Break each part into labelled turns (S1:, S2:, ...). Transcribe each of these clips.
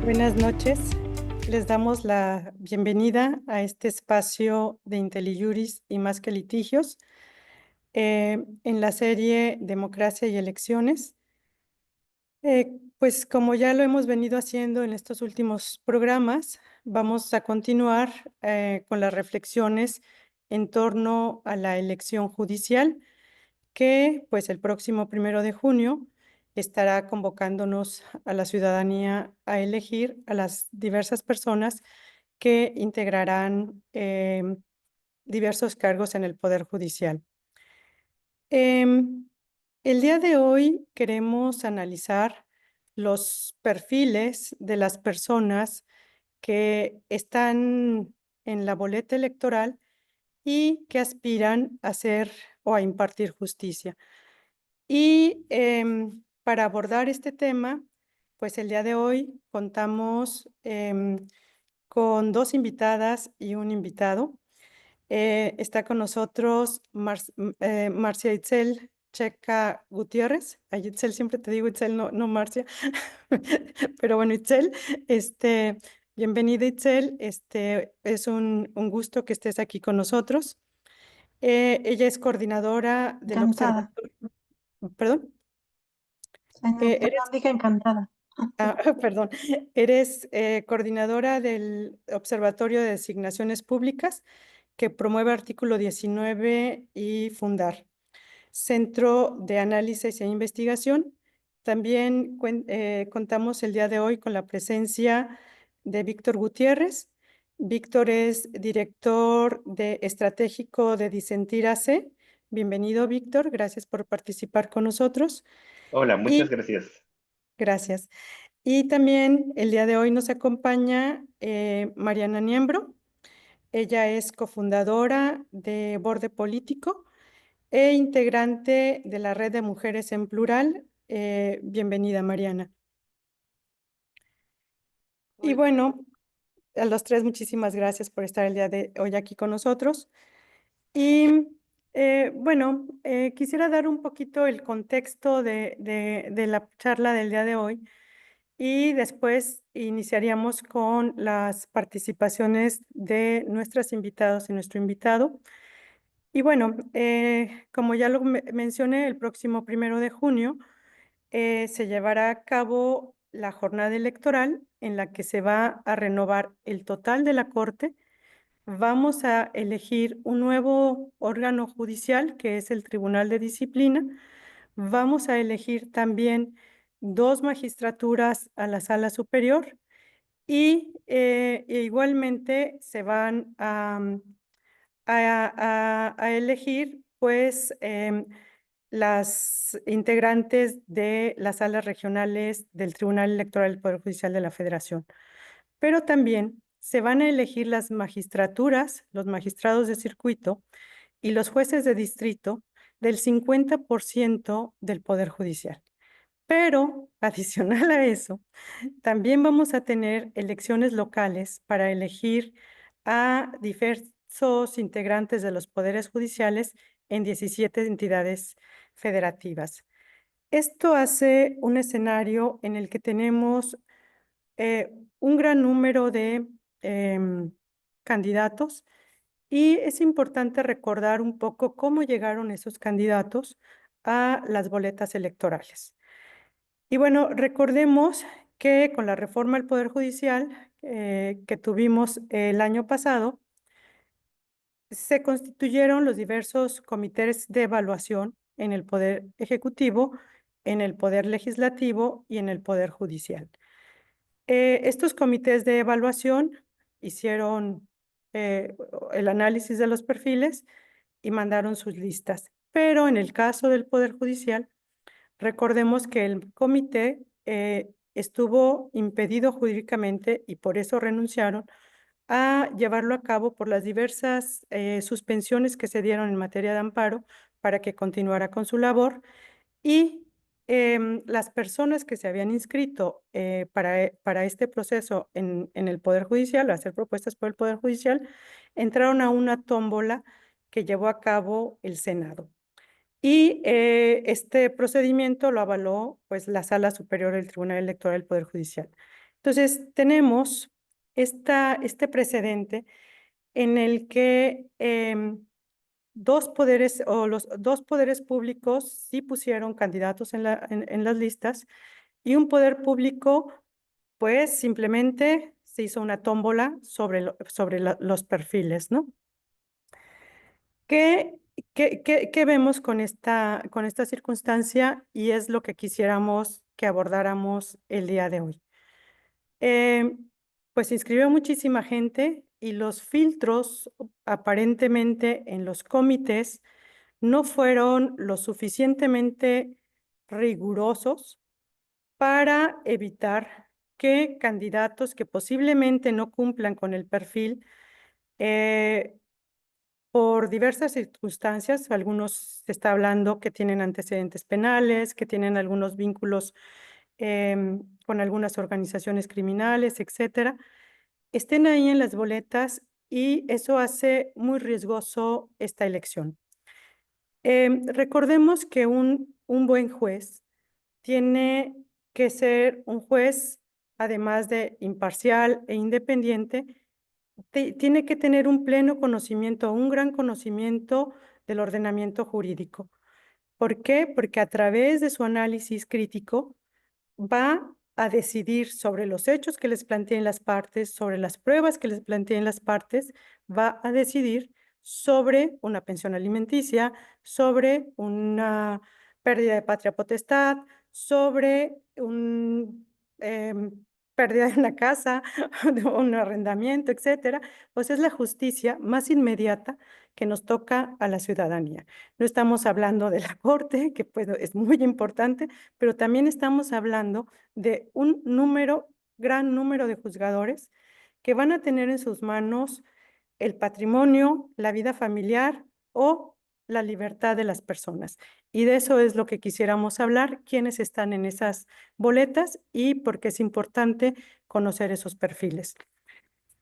S1: Buenas noches. Les damos la bienvenida a este espacio de IntelliJuris y Más que Litigios en la serie Democracia y Elecciones. Pues como ya lo hemos venido haciendo en estos últimos programas, vamos a continuar con las reflexiones en torno a la elección judicial que pues el próximo 1 de junio estará convocándonos a la ciudadanía a elegir a las diversas personas que integrarán diversos cargos en el Poder Judicial. El día de hoy queremos analizar los perfiles de las personas que están en la boleta electoral y que aspiran a hacer o a impartir justicia. Y para abordar este tema, pues el día de hoy contamos con dos invitadas y un invitado. Está con nosotros Marcia Itzel Checa Gutiérrez. Ay, Itzel, siempre te digo Itzel, no Marcia. Pero bueno, Itzel, bienvenida Itzel. Es un gusto que estés aquí con nosotros. Ella es coordinadora del
S2: Encantada.
S1: observatorio. ¿Perdón?
S2: Perdón,
S1: Eres,
S2: dije encantada.
S1: perdón, eres coordinadora del Observatorio de Designaciones Públicas que promueve artículo 19 y Fundar, Centro de Análisis e Investigación. También contamos el día de hoy con la presencia de Víctor Gutiérrez. Víctor es director de estratégico de Disentir AC. Bienvenido, Víctor. Gracias por participar con nosotros.
S3: Hola,
S1: Y
S3: muchas gracias.
S1: gracias. Y también el día de hoy nos acompaña Mariana Niembro. Ella es cofundadora de Borde Político e integrante de la Red de Mujeres en Plural. Bienvenida, Mariana. Y bueno, a los tres, muchísimas gracias por estar el día de hoy aquí con nosotros. Y bueno, quisiera dar un poquito el contexto de la charla del día de hoy. Y después iniciaríamos con las participaciones de nuestras invitados y nuestro invitado. Y bueno, como ya lo mencioné, el próximo 1 de junio se llevará a cabo la jornada electoral en la que se va a renovar el total de la Corte. Vamos a elegir un nuevo órgano judicial, que es el Tribunal de Disciplina. Vamos a elegir también dos magistraturas a la Sala Superior y igualmente se van a elegir pues las integrantes de las salas regionales del Tribunal Electoral del Poder Judicial de la Federación. Pero también se van a elegir las magistraturas, los magistrados de circuito y los jueces de distrito del 50% del Poder Judicial. Pero adicional a eso, también vamos a tener elecciones locales para elegir a diversos integrantes de los poderes judiciales en 17 entidades federativas. Esto hace un escenario en el que tenemos un gran número de candidatos y es importante recordar un poco cómo llegaron esos candidatos a las boletas electorales. Y bueno, recordemos que con la reforma al Poder Judicial que tuvimos el año pasado, se constituyeron los diversos comités de evaluación en el Poder Ejecutivo, en el Poder Legislativo y en el Poder Judicial. Estos comités de evaluación hicieron el análisis de los perfiles y mandaron sus listas. Pero en el caso del Poder Judicial, recordemos que el comité estuvo impedido jurídicamente y por eso renunciaron a llevarlo a cabo por las diversas suspensiones que se dieron en materia de amparo para que continuara con su labor y las personas que se habían inscrito para este proceso en el Poder Judicial, a hacer propuestas por el Poder Judicial, entraron a una tómbola que llevó a cabo el Senado. Y este procedimiento lo avaló pues la Sala Superior del Tribunal Electoral del Poder Judicial. Entonces, tenemos este precedente en el que dos poderes o los dos poderes públicos sí pusieron candidatos en las listas y un poder público pues simplemente se hizo una tómbola sobre los perfiles, ¿no? ¿Qué, qué vemos con esta circunstancia? Y es lo que quisiéramos que abordáramos el día de hoy. Eh, pues se inscribió muchísima gente y los filtros aparentemente en los comités no fueron lo suficientemente rigurosos para evitar que candidatos que posiblemente no cumplan con el perfil por diversas circunstancias, algunos se está hablando que tienen antecedentes penales, que tienen algunos vínculos con algunas organizaciones criminales, etcétera, estén ahí en las boletas y eso hace muy riesgoso esta elección. Recordemos que un buen juez tiene que ser un juez, además de imparcial e independiente, tiene que tener un pleno conocimiento, un gran conocimiento del ordenamiento jurídico. ¿Por qué? Porque a través de su análisis crítico va a decidir sobre los hechos que les planteen las partes, sobre las pruebas que les planteen las partes, va a decidir sobre una pensión alimenticia, sobre una pérdida de patria potestad, sobre pérdida de una casa, de un arrendamiento, etcétera. Pues es la justicia más inmediata que nos toca a la ciudadanía. No estamos hablando de la corte, que pues es muy importante, pero también estamos hablando de un gran número de juzgadores que van a tener en sus manos el patrimonio, la vida familiar o la libertad de las personas. Y de eso es lo que quisiéramos hablar, quiénes están en esas boletas y por qué es importante conocer esos perfiles.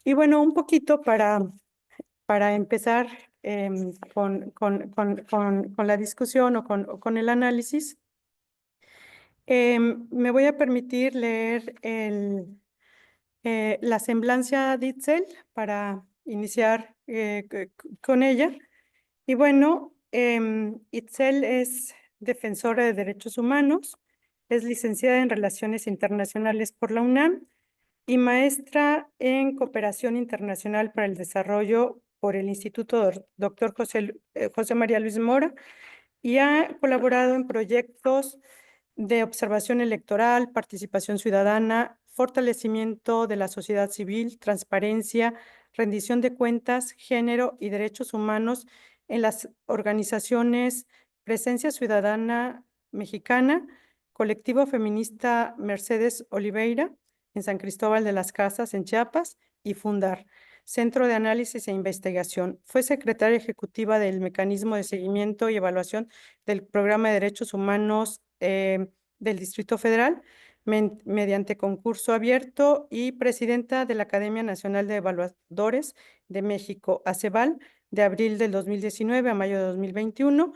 S1: Y bueno, un poquito para empezar con la discusión o con el análisis. Me voy a permitir leer la semblancia de Itzel para iniciar con ella. Y bueno, Itzel es defensora de derechos humanos, es licenciada en Relaciones Internacionales por la UNAM y maestra en Cooperación Internacional para el Desarrollo por el Instituto Dr. José María Luis Mora y ha colaborado en proyectos de observación electoral, participación ciudadana, fortalecimiento de la sociedad civil, transparencia, rendición de cuentas, género y derechos humanos en las organizaciones Presencia Ciudadana Mexicana, Colectivo Feminista Mercedes Oliveira, en San Cristóbal de las Casas, en Chiapas, y Fundar, Centro de Análisis e Investigación. Fue secretaria ejecutiva del Mecanismo de Seguimiento y Evaluación del Programa de Derechos Humanos del Distrito Federal, mediante concurso abierto, y presidenta de la Academia Nacional de Evaluadores de México, ACEVAL, de abril del 2019 a mayo de 2021,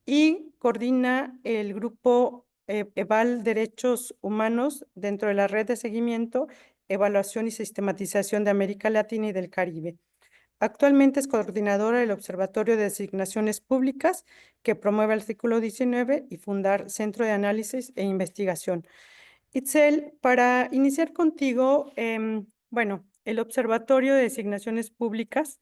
S1: y coordina el grupo EVAL Derechos Humanos dentro de la red de seguimiento, evaluación y sistematización de América Latina y del Caribe. Actualmente es coordinadora del Observatorio de Designaciones Públicas, que promueve el artículo 19, y Fundar, Centro de Análisis e Investigación. Itzel, para iniciar contigo, bueno, el Observatorio de Designaciones Públicas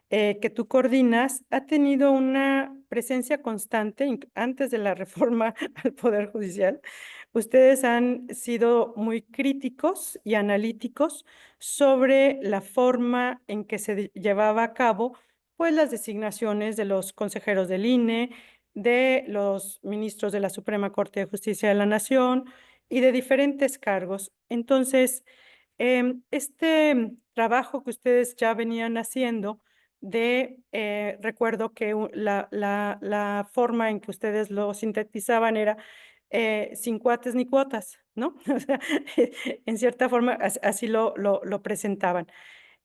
S1: que tú coordinas ha tenido una presencia constante antes de la reforma al Poder Judicial. Ustedes han sido muy críticos y analíticos sobre la forma en que se llevaba a cabo pues las designaciones de los consejeros del INE, de los ministros de la Suprema Corte de Justicia de la Nación y de diferentes cargos. Entonces, este trabajo que ustedes ya venían haciendo recuerdo que la forma en que ustedes lo sintetizaban era sin cuates ni cuotas, ¿no? O sea, en cierta forma así lo presentaban.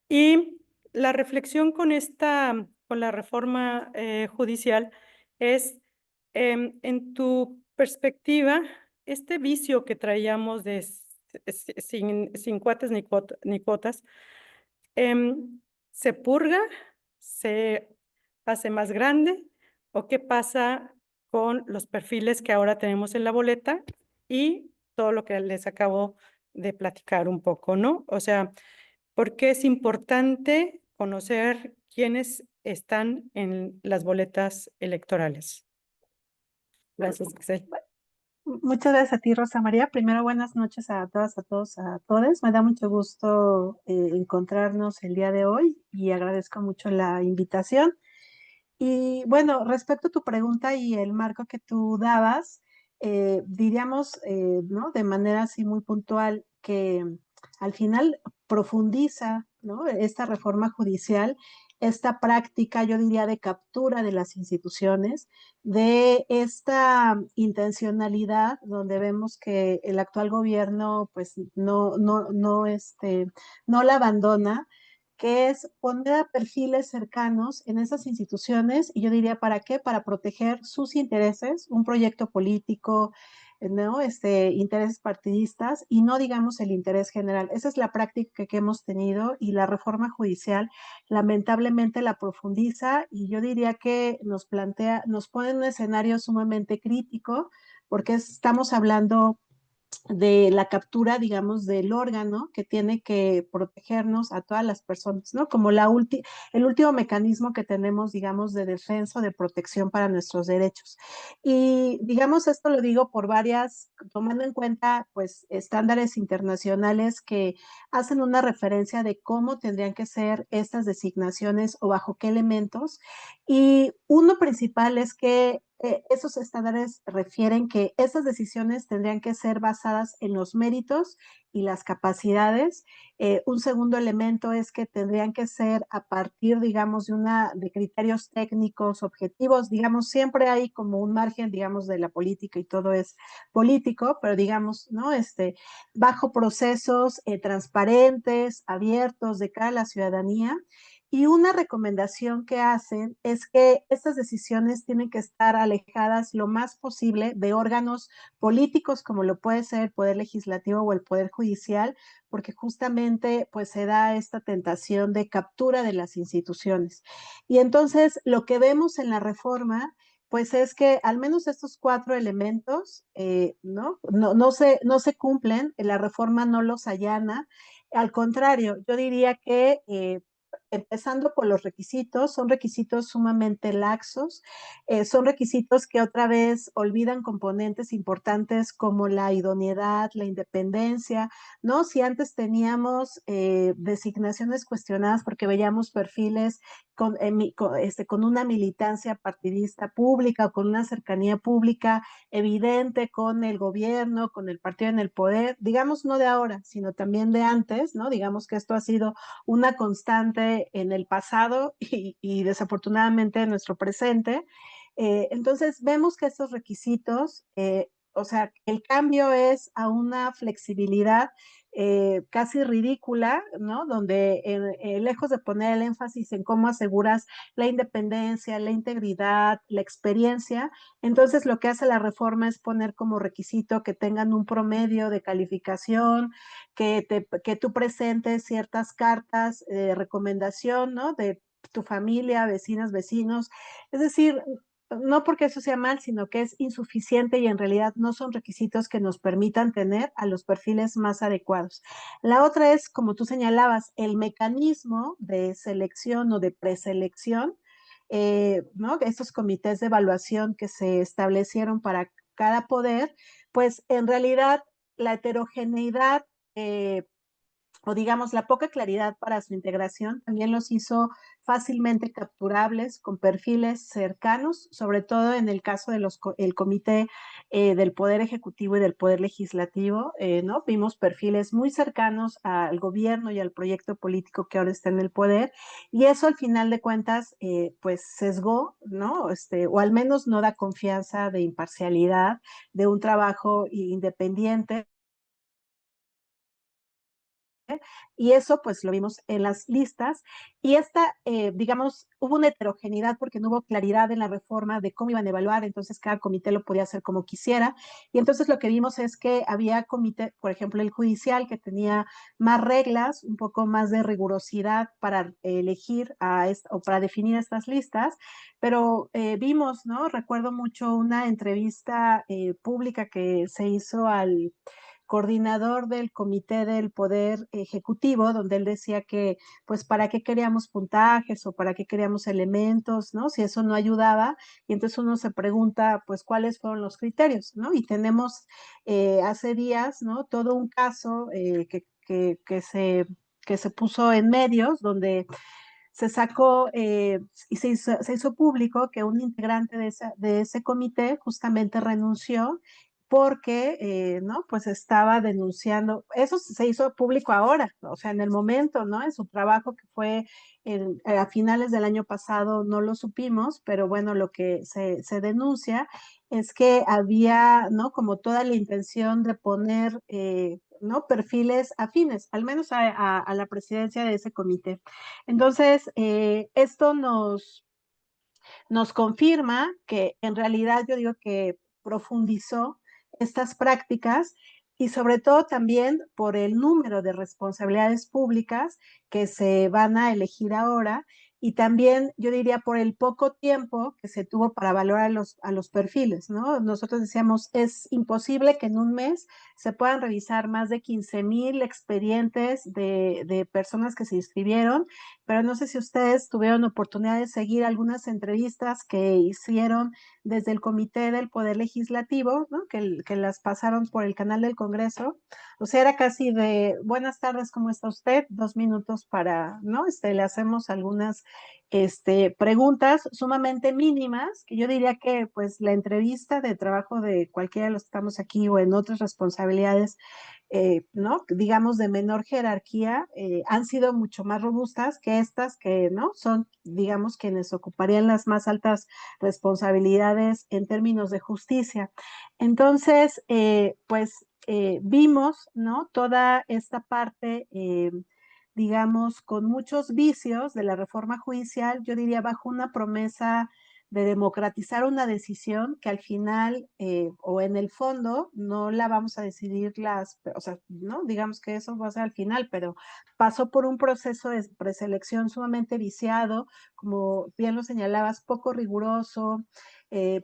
S1: Y la reflexión con la reforma judicial es, en tu perspectiva, este vicio que traíamos de sin cuates ni cuotas, ¿se purga? ¿Se hace más grande? ¿O qué pasa con los perfiles que ahora tenemos en la boleta y todo lo que les acabo de platicar un poco, ¿no? O sea, ¿por qué es importante conocer quiénes están en las boletas electorales? Gracias, Excel.
S2: Muchas gracias a ti, Rosa María. Primero, buenas noches a todas, a todos, a todos. Me da mucho gusto encontrarnos el día de hoy y agradezco mucho la invitación. Y bueno, respecto a tu pregunta y el marco que tú dabas, diríamos, ¿no? De manera así muy puntual que al final profundiza, ¿no? Esta reforma judicial, esta práctica, yo diría, de captura de las instituciones, de esta intencionalidad donde vemos que el actual gobierno, pues, no la abandona, que es poner a perfiles cercanos en esas instituciones, y yo diría, ¿para qué? Para proteger sus intereses, un proyecto político, ¿no? Intereses partidistas y no digamos el interés general. Esa es la práctica que hemos tenido y la reforma judicial lamentablemente la profundiza y yo diría que nos pone en un escenario sumamente crítico porque estamos hablando de la captura, digamos, del órgano que tiene que protegernos a todas las personas, ¿no? Como el último mecanismo que tenemos, digamos, de defensa o de protección para nuestros derechos. Y, digamos, esto lo digo por tomando en cuenta, pues, estándares internacionales que hacen una referencia de cómo tendrían que ser estas designaciones o bajo qué elementos. Y uno principal es que esos estándares refieren que esas decisiones tendrían que ser basadas en los méritos y las capacidades. Un segundo elemento es que tendrían que ser a partir, digamos, de criterios técnicos, objetivos. Digamos, siempre hay como un margen, digamos, de la política y todo es político, pero digamos, ¿no? Bajo procesos transparentes, abiertos de cara a la ciudadanía. Y una recomendación que hacen es que estas decisiones tienen que estar alejadas lo más posible de órganos políticos como lo puede ser el Poder Legislativo o el Poder Judicial, porque justamente pues se da esta tentación de captura de las instituciones. Y entonces lo que vemos en la reforma pues es que al menos estos cuatro elementos no se cumplen, la reforma no los allana. Al contrario, yo diría que empezando por los requisitos, son requisitos sumamente laxos, son requisitos que otra vez olvidan componentes importantes como la idoneidad, la independencia, ¿no? Si antes teníamos designaciones cuestionadas porque veíamos perfiles con una militancia partidista pública o con una cercanía pública evidente con el gobierno, con el partido en el poder, digamos no de ahora, sino también de antes, ¿no? Digamos que esto ha sido una constante en el pasado y desafortunadamente en nuestro presente. Entonces, vemos que estos requisitos, o sea, el cambio es a una flexibilidad casi ridícula, ¿no? Donde lejos de poner el énfasis en cómo aseguras la independencia, la integridad, la experiencia, entonces lo que hace la reforma es poner como requisito que tengan un promedio de calificación, que tú presentes ciertas cartas de recomendación, ¿no? De tu familia, vecinas, vecinos. Es decir, no porque eso sea mal, sino que es insuficiente y en realidad no son requisitos que nos permitan tener a los perfiles más adecuados. La otra es, como tú señalabas, el mecanismo de selección o de preselección, ¿no? Estos comités de evaluación que se establecieron para cada poder, pues en realidad la heterogeneidad o digamos la poca claridad para su integración también los hizo fácilmente capturables con perfiles cercanos, sobre todo en el caso de el comité del Poder Ejecutivo y del Poder Legislativo, ¿no? Vimos perfiles muy cercanos al gobierno y al proyecto político que ahora está en el poder, y eso al final de cuentas, pues sesgó, ¿no? O al menos no da confianza de imparcialidad, de un trabajo independiente y eso pues lo vimos en las listas. Y esta, digamos, hubo una heterogeneidad porque no hubo claridad en la reforma de cómo iban a evaluar, entonces cada comité lo podía hacer como quisiera. Y entonces lo que vimos es que había comité, por ejemplo, el judicial, que tenía más reglas, un poco más de rigurosidad para elegir o para definir estas listas, pero vimos, ¿no? Recuerdo mucho una entrevista pública que se hizo al coordinador del Comité del Poder Ejecutivo, donde él decía que, pues, ¿para qué queríamos puntajes o para qué queríamos elementos, ¿no? Si eso no ayudaba. Y entonces uno se pregunta, pues, ¿cuáles fueron los criterios, ¿no? Y tenemos hace días, ¿no? Todo un caso que se puso en medios, donde se sacó y se hizo público que un integrante de ese comité justamente renunció porque, ¿no? Pues estaba denunciando, eso se hizo público ahora, o sea, en el momento, ¿no? En su trabajo que fue a finales del año pasado, no lo supimos, pero bueno, lo que se denuncia es que había, ¿no? Como toda la intención de poner, ¿no? Perfiles afines, al menos a la presidencia de ese comité. Entonces, esto nos confirma que en realidad yo digo que profundizó estas prácticas y sobre todo también por el número de responsabilidades públicas que se van a elegir ahora y también yo diría por el poco tiempo que se tuvo para valorar a los perfiles, ¿no? Nosotros decíamos, es imposible que en un mes se puedan revisar más de 15,000 expedientes de personas que se inscribieron, pero no sé si ustedes tuvieron oportunidad de seguir algunas entrevistas que hicieron desde el Comité del Poder Legislativo, ¿no? Que las pasaron por el canal del Congreso. O sea, era casi de, buenas tardes, ¿cómo está usted? 2 minutos para, ¿no? Le hacemos algunas preguntas sumamente mínimas, que yo diría que pues la entrevista de trabajo de cualquiera de los que estamos aquí o en otras responsabilidades ¿no? Digamos, de menor jerarquía, han sido mucho más robustas que estas que, ¿no? Son, digamos, quienes ocuparían las más altas responsabilidades en términos de justicia. Entonces, pues vimos, ¿no? Toda esta parte, digamos, con muchos vicios de la reforma judicial, yo diría bajo una promesa de democratizar una decisión que al final o en el fondo no la vamos a decidir o sea, no, digamos que eso va a ser al final, pero pasó por un proceso de preselección sumamente viciado, como bien lo señalabas, poco riguroso,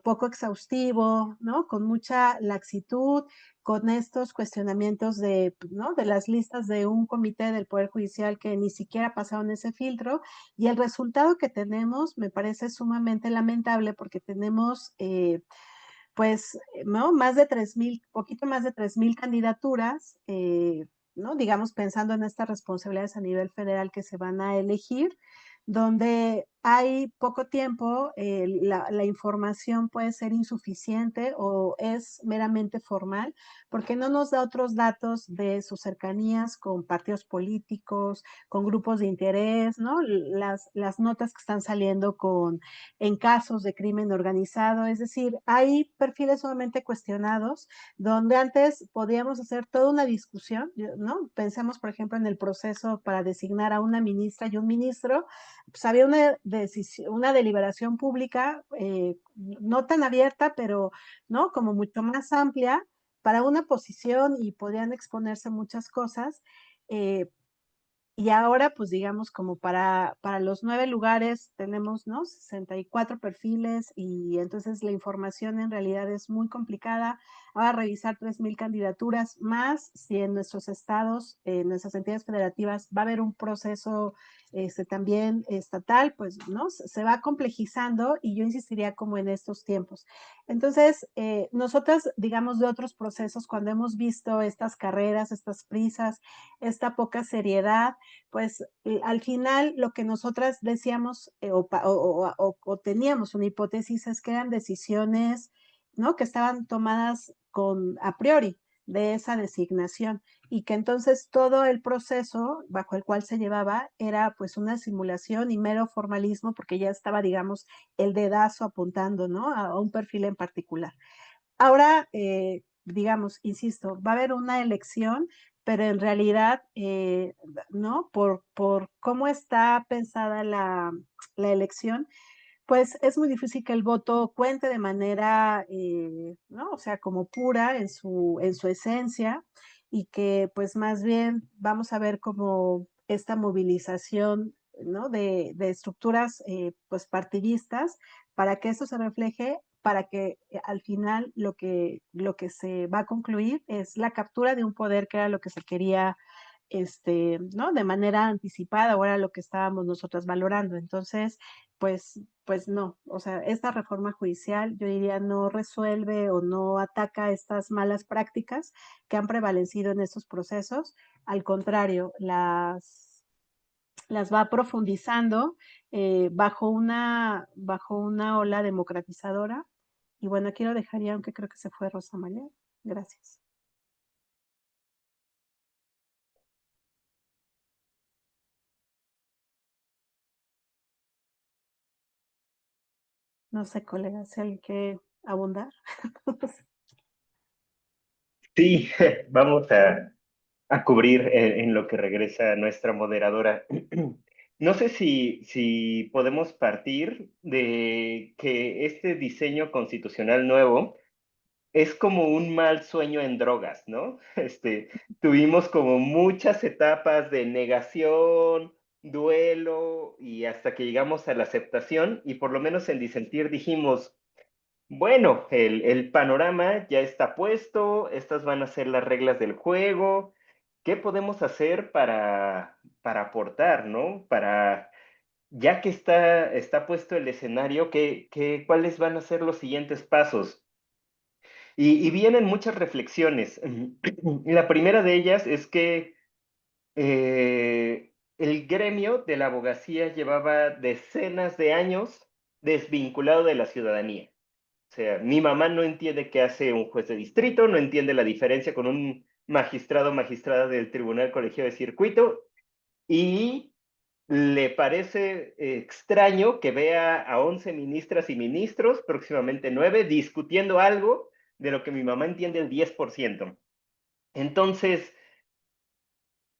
S2: poco exhaustivo, ¿no? Con mucha laxitud, con estos cuestionamientos de, ¿no? De las listas de un comité del Poder Judicial que ni siquiera pasaron ese filtro y el resultado que tenemos me parece sumamente lamentable porque tenemos, pues, ¿no? Más de 3,000, poquito más de 3,000 candidaturas, ¿no? Digamos, pensando en estas responsabilidades a nivel federal que se van a elegir, donde hay poco tiempo, la información puede ser insuficiente o es meramente formal, porque no nos da otros datos de sus cercanías con partidos políticos, con grupos de interés, ¿no? Las notas que están saliendo en casos de crimen organizado, es decir, hay perfiles sumamente cuestionados donde antes podíamos hacer toda una discusión, ¿no? Pensemos, por ejemplo, en el proceso para designar a una ministra y un ministro, pues había una decisión, una deliberación pública, no tan abierta, pero, ¿no? Como mucho más amplia para una posición y podían exponerse muchas cosas. Eh, y ahora, pues digamos, como para los 9 lugares tenemos, ¿no? 64 perfiles y entonces la información en realidad es muy complicada. Ahora revisar 3,000 candidaturas más, si en nuestros estados, en nuestras entidades federativas va a haber un proceso también estatal, pues, ¿no? Se va complejizando y yo insistiría como en estos tiempos. Entonces, nosotras, digamos, de otros procesos, cuando hemos visto estas carreras, estas prisas, esta poca seriedad, pues al final lo que nosotras decíamos o teníamos una hipótesis es que eran decisiones, ¿no? Que estaban tomadas a priori de esa designación y que entonces todo el proceso bajo el cual se llevaba era pues una simulación y mero formalismo porque ya estaba, digamos, el dedazo apuntando, ¿no? A un perfil en particular. Ahora, digamos, insisto, va a haber una elección, pero en realidad, ¿no? Por cómo está pensada la elección, pues es muy difícil que el voto cuente de manera, ¿no? O sea, como pura en su esencia y que pues más bien vamos a ver como esta movilización, ¿no? De estructuras pues partidistas para que eso se refleje, para que al final lo que se va a concluir es la captura de un poder que era lo que se quería ¿no? De manera anticipada, o era lo que estábamos nosotras valorando. Entonces, pues no, o sea, esta reforma judicial, yo diría, no resuelve o no ataca estas malas prácticas que han prevalecido en estos procesos. Al contrario, las va profundizando bajo una ola democratizadora. Y bueno, aquí lo dejaría, aunque creo que se fue Rosa María. Gracias. No sé, colegas, si alguien quiere abundar.
S3: Sí, vamos a cubrir en lo que regresa nuestra moderadora. No sé si podemos partir de que este diseño constitucional nuevo es como un mal sueño en drogas, ¿no? Tuvimos como muchas etapas de negación, duelo y hasta que llegamos a la aceptación y por lo menos en Disentir dijimos, bueno, el panorama ya está puesto, estas van a ser las reglas del juego. ¿Qué podemos hacer para aportar, ¿no? Ya que está puesto el escenario, ¿cuáles van a ser los siguientes pasos? Y vienen muchas reflexiones. La primera de ellas es que el gremio de la abogacía llevaba decenas de años desvinculado de la ciudadanía. O sea, mi mamá no entiende qué hace un juez de distrito, no entiende la diferencia con un magistrado o magistrada del Tribunal Colegio de Circuito y le parece extraño que vea a 11 ministras y ministros, próximamente 9, discutiendo algo de lo que mi mamá entiende el 10%. Entonces,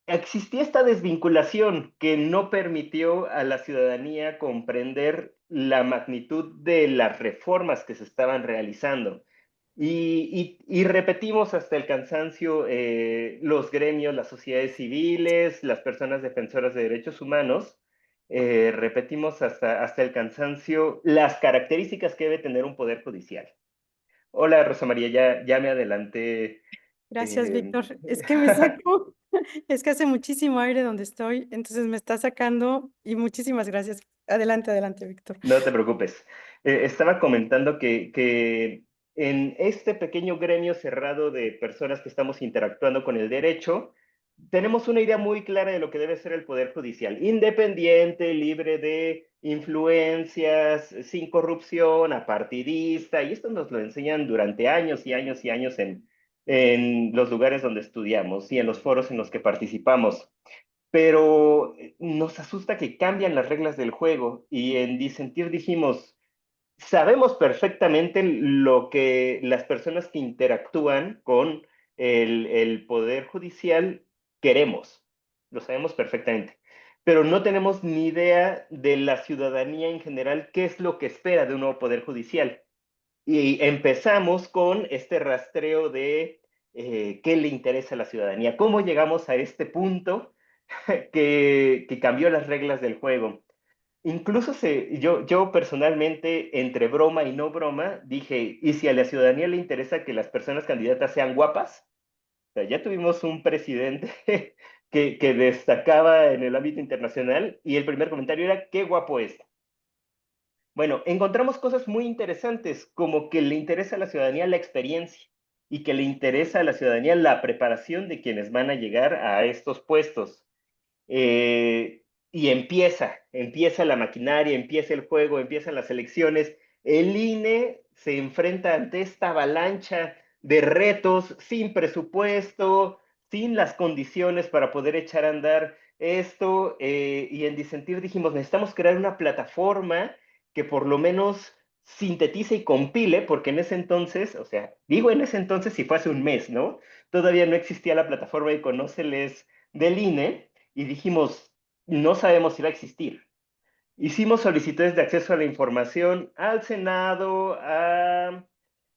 S3: existía esta desvinculación que no permitió a la ciudadanía comprender la magnitud de las reformas que se estaban realizando. Y repetimos hasta el cansancio los gremios, las sociedades civiles, las personas defensoras de derechos humanos, repetimos hasta el cansancio las características que debe tener un poder judicial. Hola, Rosa María, ya me adelanté.
S1: Gracias,
S3: eh,
S1: Víctor. Es que me saco, es que hace muchísimo aire donde estoy, entonces me está sacando y muchísimas gracias. Adelante, adelante, Víctor.
S3: No te preocupes. Estaba comentando que en este pequeño gremio cerrado de personas que estamos interactuando con el derecho, tenemos una idea muy clara de lo que debe ser el Poder Judicial. Independiente, libre de influencias, sin corrupción, apartidista, y esto nos lo enseñan durante años y años y años en los lugares donde estudiamos y en los foros en los que participamos, pero nos asusta que cambian las reglas del juego y en Disentir dijimos, sabemos perfectamente lo que las personas que interactúan con el Poder Judicial queremos, lo sabemos perfectamente, pero no tenemos ni idea de la ciudadanía en general, qué es lo que espera de un nuevo Poder Judicial. Y empezamos con este rastreo de qué le interesa a la ciudadanía, cómo llegamos a este punto que cambió las reglas del juego. Incluso yo personalmente, entre broma y no broma, dije, ¿y si a la ciudadanía le interesa que las personas candidatas sean guapas? O sea, ya tuvimos un presidente que destacaba en el ámbito internacional y el primer comentario era, qué guapo es. Bueno, encontramos cosas muy interesantes, como que le interesa a la ciudadanía la experiencia y que le interesa a la ciudadanía la preparación de quienes van a llegar a estos puestos. Y empieza la maquinaria, empieza el juego, empiezan las elecciones. El INE se enfrenta ante esta avalancha de retos sin presupuesto, sin las condiciones para poder echar a andar esto. Y en Disentir dijimos, necesitamos crear una plataforma que por lo menos sintetice y compile, porque en ese entonces, o sea, digo en ese entonces si fue hace un mes, ¿no? todavía no existía la plataforma de Conóceles del INE y dijimos, no sabemos si va a existir. Hicimos solicitudes de acceso a la información al Senado, a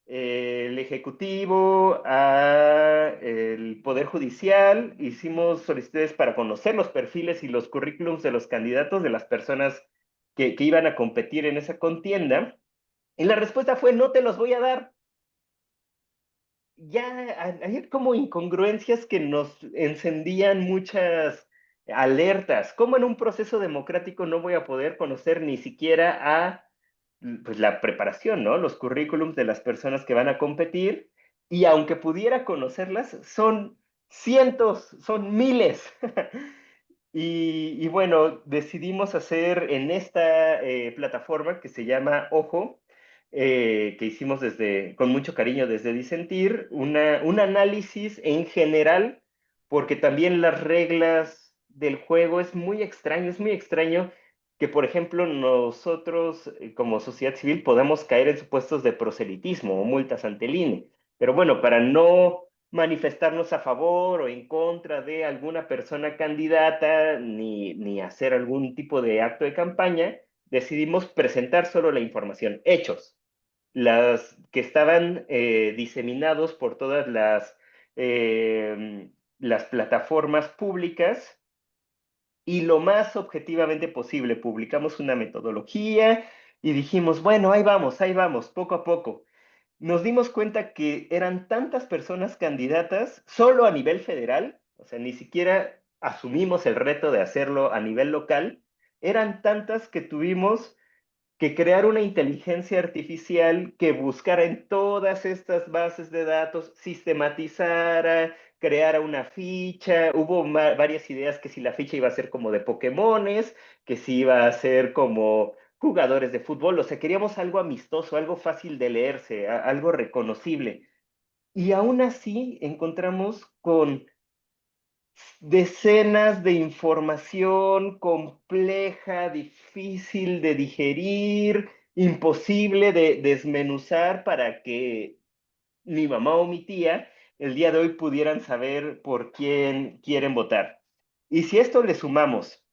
S3: el Ejecutivo, al Poder Judicial. Hicimos solicitudes para conocer los perfiles y los currículums de los candidatos, de las personas que iban a competir en esa contienda. Y la respuesta fue, no te los voy a dar. Ya hay como incongruencias que nos encendían muchas alertas. ¿Cómo en un proceso democrático no voy a poder conocer ni siquiera a pues, la preparación, ¿no? Los currículums de las personas que van a competir? Y aunque pudiera conocerlas, son cientos, son miles. Y bueno, decidimos hacer en esta plataforma que se llama Ojo, que hicimos con mucho cariño desde Disentir, un análisis en general, porque también las reglas del juego es muy extraño que, por ejemplo, nosotros como sociedad civil podamos caer en supuestos de proselitismo o multas ante el INE. Pero bueno, para no manifestarnos a favor o en contra de alguna persona candidata, ni hacer algún tipo de acto de campaña, decidimos presentar solo la información, hechos, las que estaban diseminados por todas las plataformas públicas y lo más objetivamente posible. Publicamos una metodología y dijimos, bueno, ahí vamos, poco a poco. Nos dimos cuenta que eran tantas personas candidatas solo a nivel federal, o sea, ni siquiera asumimos el reto de hacerlo a nivel local, eran tantas que tuvimos que crear una inteligencia artificial que buscara en todas estas bases de datos, sistematizara, creara una ficha. Hubo varias ideas que si la ficha iba a ser como de Pokémones, que si iba a ser como jugadores de fútbol, o sea, queríamos algo amistoso, algo fácil de leerse, algo reconocible. Y aún así encontramos con decenas de información compleja, difícil de digerir, imposible de desmenuzar para que mi mamá o mi tía el día de hoy pudieran saber por quién quieren votar. Y si a esto le sumamos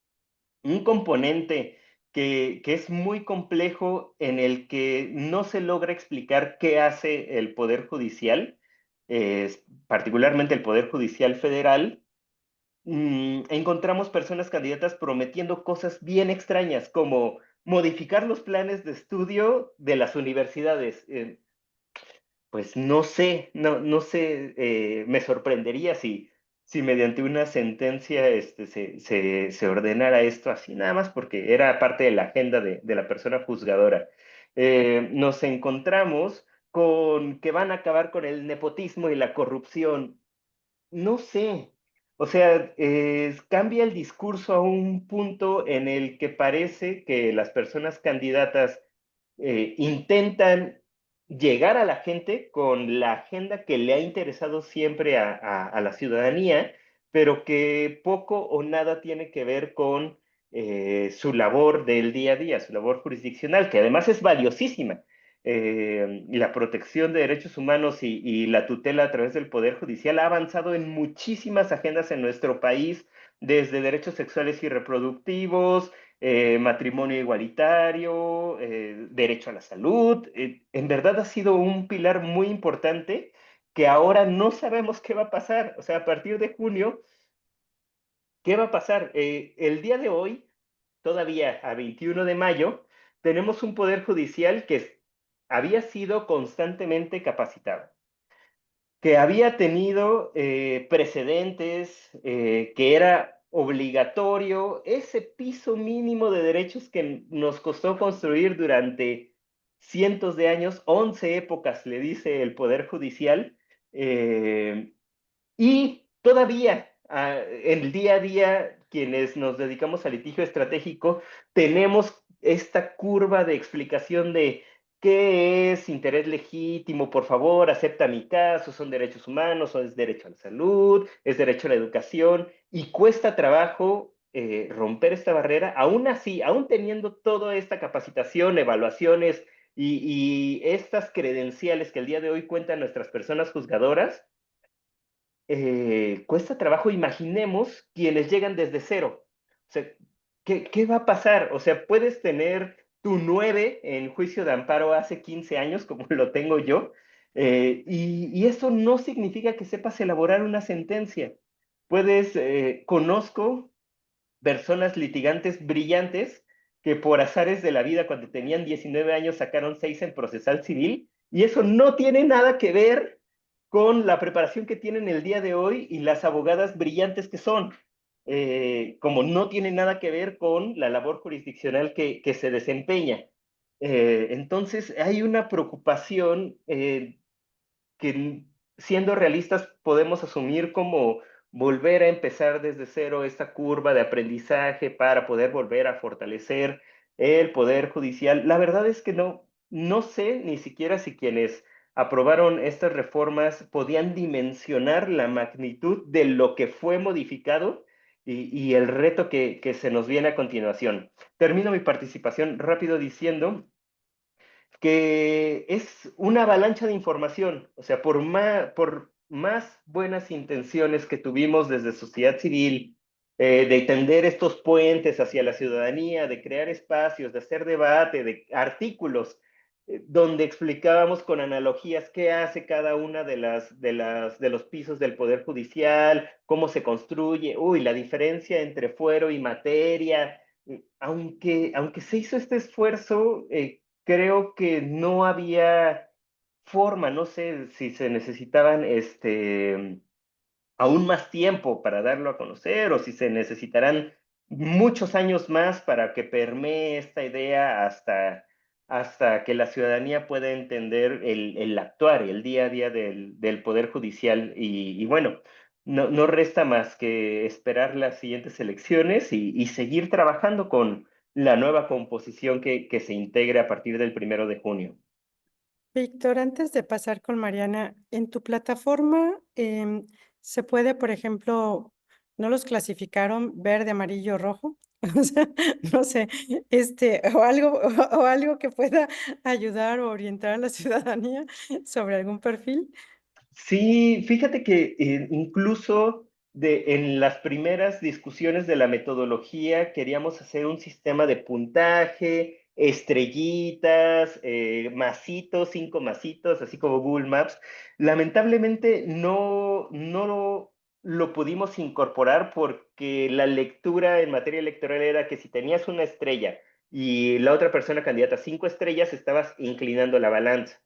S3: un componente que es muy complejo en el que no se logra explicar qué hace el Poder Judicial, particularmente el Poder Judicial Federal, encontramos personas candidatas prometiendo cosas bien extrañas, como modificar los planes de estudio de las universidades. Pues no sé, no sé, me sorprendería si mediante una sentencia se ordenara esto así, nada más porque era parte de la agenda de la persona juzgadora. Nos encontramos con que van a acabar con el nepotismo y la corrupción. No sé, o sea, cambia el discurso a un punto en el que parece que las personas candidatas intentan llegar a la gente con la agenda que le ha interesado siempre a la ciudadanía, pero que poco o nada tiene que ver con su labor del día a día, su labor jurisdiccional, que además es valiosísima. La protección de derechos humanos y la tutela a través del Poder Judicial ha avanzado en muchísimas agendas en nuestro país, desde derechos sexuales y reproductivos, matrimonio igualitario, derecho a la salud. En verdad ha sido un pilar muy importante que ahora no sabemos qué va a pasar. O sea, a partir de junio, ¿qué va a pasar? El día de hoy, todavía a 21 de mayo, tenemos un poder judicial que había sido constantemente capacitado, que había tenido precedentes, que era obligatorio ese piso mínimo de derechos que nos costó construir durante cientos de años, 11 épocas, le dice el Poder Judicial, y todavía en el día a día, quienes nos dedicamos al litigio estratégico, tenemos esta curva de explicación de qué es interés legítimo, por favor, acepta mi caso, son derechos humanos, es derecho a la salud, es derecho a la educación, y cuesta trabajo romper esta barrera, aún así, aún teniendo toda esta capacitación, evaluaciones y estas credenciales que el día de hoy cuentan nuestras personas juzgadoras, cuesta trabajo. Imaginemos quienes llegan desde cero. O sea, ¿qué va a pasar? O sea, puedes tener tu 9 en juicio de amparo hace 15 años, como lo tengo yo, y eso no significa que sepas elaborar una sentencia. Conozco personas litigantes brillantes que por azares de la vida cuando tenían 19 años sacaron 6 en procesal civil y eso no tiene nada que ver con la preparación que tienen el día de hoy y las abogadas brillantes que son, como no tiene nada que ver con la labor jurisdiccional que se desempeña. Entonces hay una preocupación que siendo realistas podemos asumir como volver a empezar desde cero esta curva de aprendizaje para poder volver a fortalecer el poder judicial. La verdad es que no sé ni siquiera si quienes aprobaron estas reformas podían dimensionar la magnitud de lo que fue modificado y el reto que se nos viene a continuación. Termino mi participación rápido diciendo que es una avalancha de información. O sea, por más buenas intenciones que tuvimos desde sociedad civil, de tender estos puentes hacia la ciudadanía, de crear espacios, de hacer debate, de artículos, donde explicábamos con analogías qué hace cada una de los pisos del Poder Judicial, cómo se construye, uy, la diferencia entre fuero y materia. Aunque se hizo este esfuerzo, creo que no había forma, no sé si se necesitaban aún más tiempo para darlo a conocer o si se necesitarán muchos años más para que permee esta idea hasta que la ciudadanía pueda entender el actuar y el día a día del Poder Judicial. Y bueno, no resta más que esperar las siguientes elecciones y seguir trabajando con la nueva composición que se integre a partir del 1 de junio.
S1: Víctor, antes de pasar con Mariana, en tu plataforma se puede, por ejemplo, ¿no los clasificaron verde, amarillo, rojo? O sea, no sé, o algo que pueda ayudar o orientar a la ciudadanía sobre algún perfil.
S3: Sí, fíjate que incluso en las primeras discusiones de la metodología queríamos hacer un sistema de puntaje, estrellitas, masitos, 5 masitos, así como Google Maps. Lamentablemente no lo pudimos incorporar porque la lectura en materia electoral era que si tenías una estrella y la otra persona candidata 5 estrellas, estabas inclinando la balanza.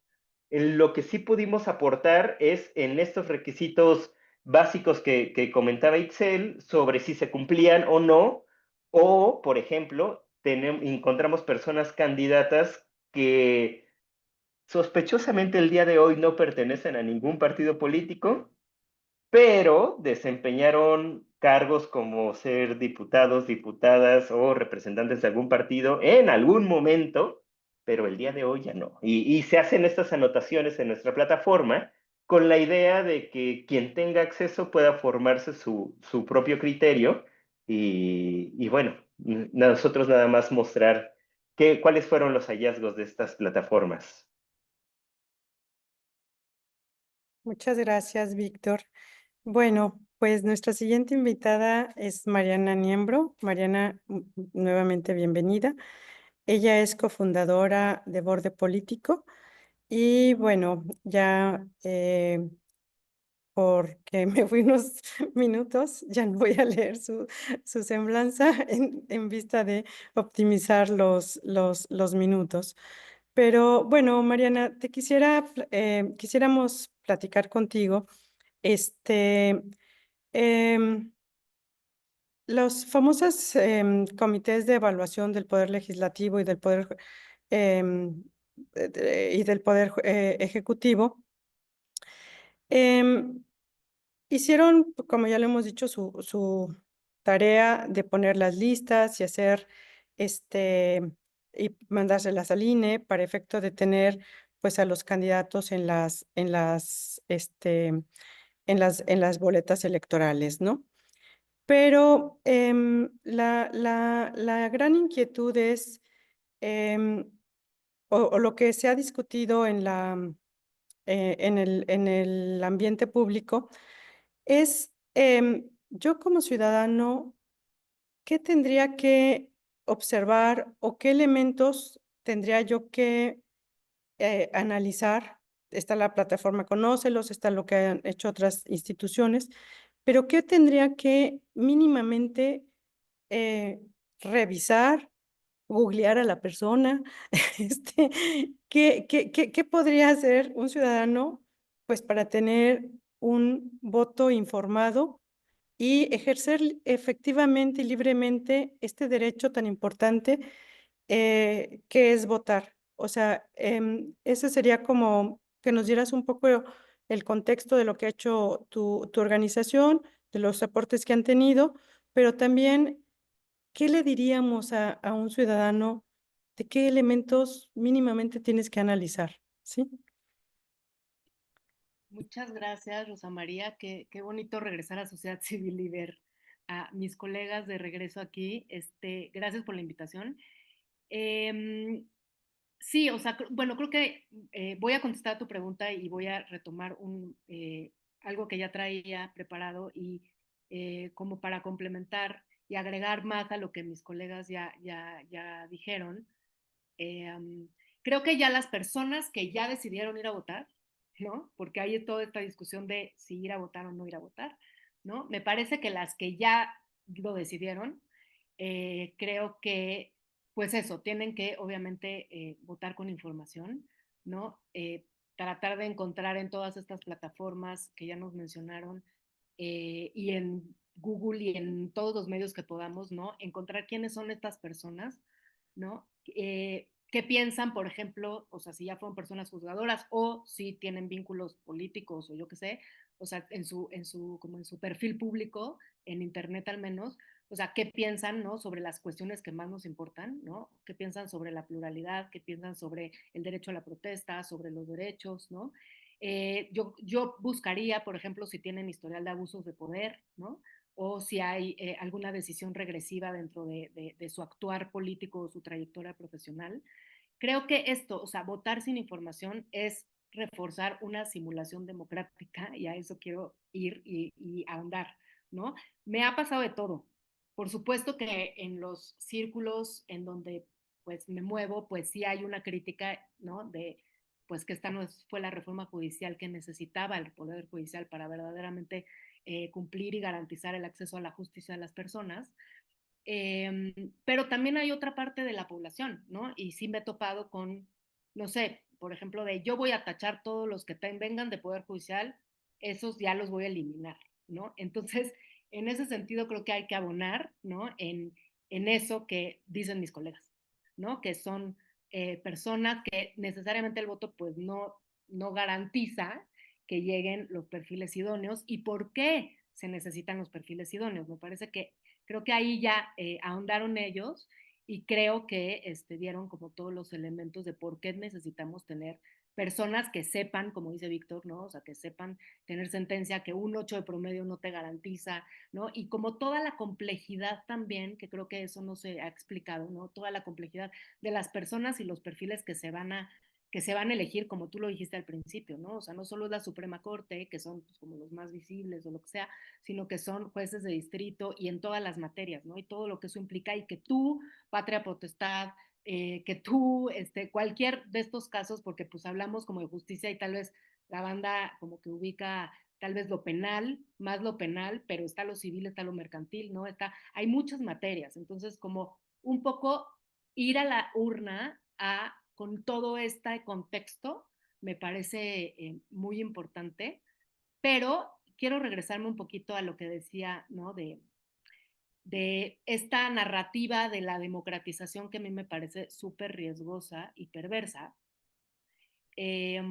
S3: En lo que sí pudimos aportar es en estos requisitos básicos que comentaba Itzel sobre si se cumplían o no, o, por ejemplo, encontramos personas candidatas que sospechosamente el día de hoy no pertenecen a ningún partido político, pero desempeñaron cargos como ser diputados, diputadas o representantes de algún partido en algún momento, pero el día de hoy ya no. Y se hacen estas anotaciones en nuestra plataforma con la idea de que quien tenga acceso pueda formarse su propio criterio y bueno, nosotros nada más mostrar cuáles fueron los hallazgos de estas plataformas.
S1: Muchas gracias, Víctor. Bueno, pues nuestra siguiente invitada es Mariana Niembro. Mariana, nuevamente bienvenida. Ella es cofundadora de Borde Político y bueno, ya porque me fui unos minutos, ya no voy a leer su semblanza en vista de optimizar los minutos. Pero bueno, Mariana, quisiéramos platicar contigo. Este, em, los famosos comités de evaluación del Poder Legislativo y del Poder, em, y del Poder Ejecutivo em, hicieron, como ya lo hemos dicho, su tarea de poner las listas y hacer y mandárselas al INE para efecto de tener pues a los candidatos en las boletas electorales, ¿no? Pero la gran inquietud es, em, o lo que se ha discutido en el ambiente público, es yo como ciudadano, ¿qué tendría que observar o qué elementos tendría yo que analizar? Está la plataforma Conócelos, está lo que han hecho otras instituciones, pero ¿qué tendría que mínimamente eh, revisar, googlear a la persona? Este, ¿qué podría hacer un ciudadano, pues, para tener un voto informado y ejercer efectivamente y libremente este derecho tan importante que es votar? O sea, ese sería como que nos dieras un poco el contexto de lo que ha hecho tu organización, de los aportes que han tenido, pero también, ¿qué le diríamos a un ciudadano de qué elementos mínimamente tienes que analizar? ¿Sí?
S4: Muchas gracias, Rosa María. Qué bonito regresar a Sociedad Civil y ver a mis colegas de regreso aquí. Gracias por la invitación. Em, sí, o sea, bueno, creo que voy a contestar tu pregunta y voy a retomar algo que ya traía preparado y como para complementar y agregar más a lo que mis colegas ya dijeron. Eh, Creo que ya las personas que ya decidieron ir a votar, ¿no? Porque hay toda esta discusión de si ir a votar o no ir a votar, ¿no? Me parece que las que ya lo decidieron, creo que, pues eso, tienen que obviamente votar con información, ¿no? Tratar de encontrar en todas estas plataformas que ya nos mencionaron y en Google y en todos los medios que podamos, ¿no? Encontrar quiénes son estas personas, ¿no? ¿Qué piensan, por ejemplo, o sea, si ya fueron personas juzgadoras o si tienen vínculos políticos o yo qué sé, o sea, como en su perfil público, en internet al menos, o sea, qué piensan, ¿no? Sobre las cuestiones que más nos importan, ¿no? ¿Qué piensan sobre la pluralidad? ¿Qué piensan sobre el derecho a la protesta, sobre los derechos, ¿no? Yo buscaría, por ejemplo, si tienen historial de abusos de poder, ¿no? O si hay alguna decisión regresiva dentro de su actuar político o su trayectoria profesional. Creo que esto, o sea, votar sin información es reforzar una simulación democrática y a eso quiero ir y ahondar, ¿no? Me ha pasado de todo. Por supuesto que en los círculos en donde pues me muevo, pues sí hay una crítica, ¿no? De pues que esta no fue la reforma judicial que necesitaba el Poder Judicial para verdaderamente cumplir y garantizar el acceso a la justicia de las personas. Pero también hay otra parte de la población, ¿no? Y sí me he topado con, no sé, por ejemplo, de yo voy a tachar todos los que vengan de Poder Judicial, esos ya los voy a eliminar, ¿no? Entonces, en ese sentido creo que hay que abonar, ¿no? En eso que dicen mis colegas, ¿no? Que son personas que necesariamente el voto pues no garantiza que lleguen los perfiles idóneos. ¿Y por qué se necesitan los perfiles idóneos? Me parece que creo que ahí ya ahondaron ellos y creo que dieron como todos los elementos de por qué necesitamos tener personas que sepan, como dice Víctor, ¿no? O sea, que sepan tener sentencia, que un 8 de promedio no te garantiza, ¿no? Y como toda la complejidad también, que creo que eso no se ha explicado, ¿no? Toda la complejidad de las personas y los perfiles que se van a elegir, como tú lo dijiste al principio, ¿no? O sea, no solo es la Suprema Corte, que son pues, como los más visibles o lo que sea, sino que son jueces de distrito y en todas las materias, ¿no? Y todo lo que eso implica y que tú, patria potestad, que tú, cualquier de estos casos, porque pues hablamos como de justicia y tal vez la banda como que ubica tal vez lo penal, más lo penal, pero está lo civil, está lo mercantil, ¿no? Hay muchas materias, entonces como un poco ir a la urna con todo este contexto me parece muy importante, pero quiero regresarme un poquito a lo que decía, ¿no? De esta narrativa de la democratización que a mí me parece súper riesgosa y perversa, eh,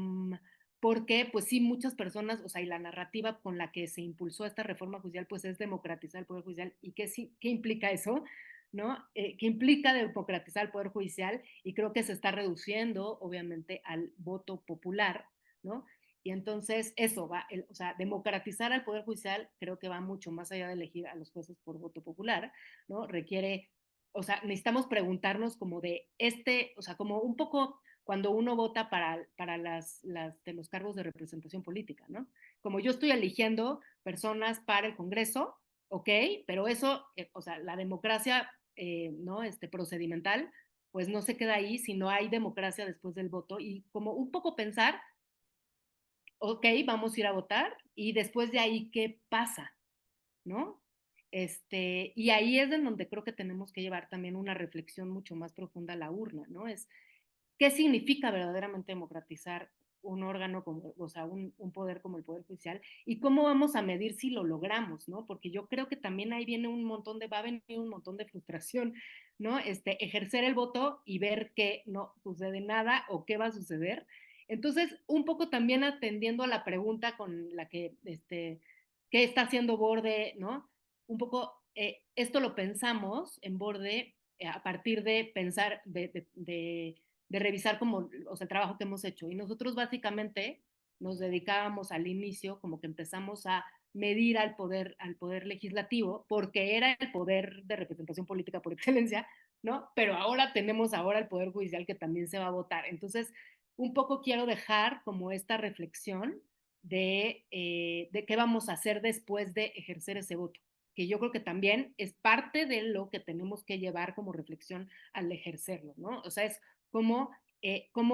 S4: porque pues sí, muchas personas, o sea, y la narrativa con la que se impulsó esta reforma judicial, pues es democratizar el Poder Judicial. ¿Y qué implica eso? ¿No? ¿Qué implica democratizar el Poder Judicial? Y creo que se está reduciendo, obviamente, al voto popular, ¿no? Y entonces eso o sea, democratizar al Poder Judicial creo que va mucho más allá de elegir a los jueces por voto popular, ¿no? Requiere, o sea, necesitamos preguntarnos como o sea, como un poco cuando uno vota para los cargos de representación política, ¿no? Como yo estoy eligiendo, personas para el Congreso, ok, pero eso, o sea, la democracia, ¿no? Procedimental, pues no se queda ahí, sino hay democracia después del voto y como un poco pensar, ok, vamos a ir a votar y después de ahí, ¿qué pasa? ¿No? Y ahí es en donde creo que tenemos que llevar también una reflexión mucho más profunda a la urna, ¿no? Es qué significa verdaderamente democratizar un órgano como, o sea, un poder como el Poder Judicial y cómo vamos a medir si lo logramos, ¿no? Porque yo creo que también ahí viene un montón va a venir un montón de frustración, ¿no? Ejercer el voto y ver que no sucede nada o qué va a suceder. Entonces, un poco también atendiendo a la pregunta con la que, ¿qué está haciendo Borde, ¿no? Un poco, esto lo pensamos en Borde a partir de pensar, de revisar como, o sea, el trabajo que hemos hecho. Y nosotros básicamente nos dedicábamos al inicio, como que empezamos a medir al poder legislativo, porque era el poder de representación política por excelencia, ¿no? Pero ahora tenemos ahora el poder judicial que también se va a votar. Entonces, un poco quiero dejar como esta reflexión de qué vamos a hacer después de ejercer ese voto, que yo creo que también es parte de lo que tenemos que llevar como reflexión al ejercerlo, ¿no? O sea, es cómo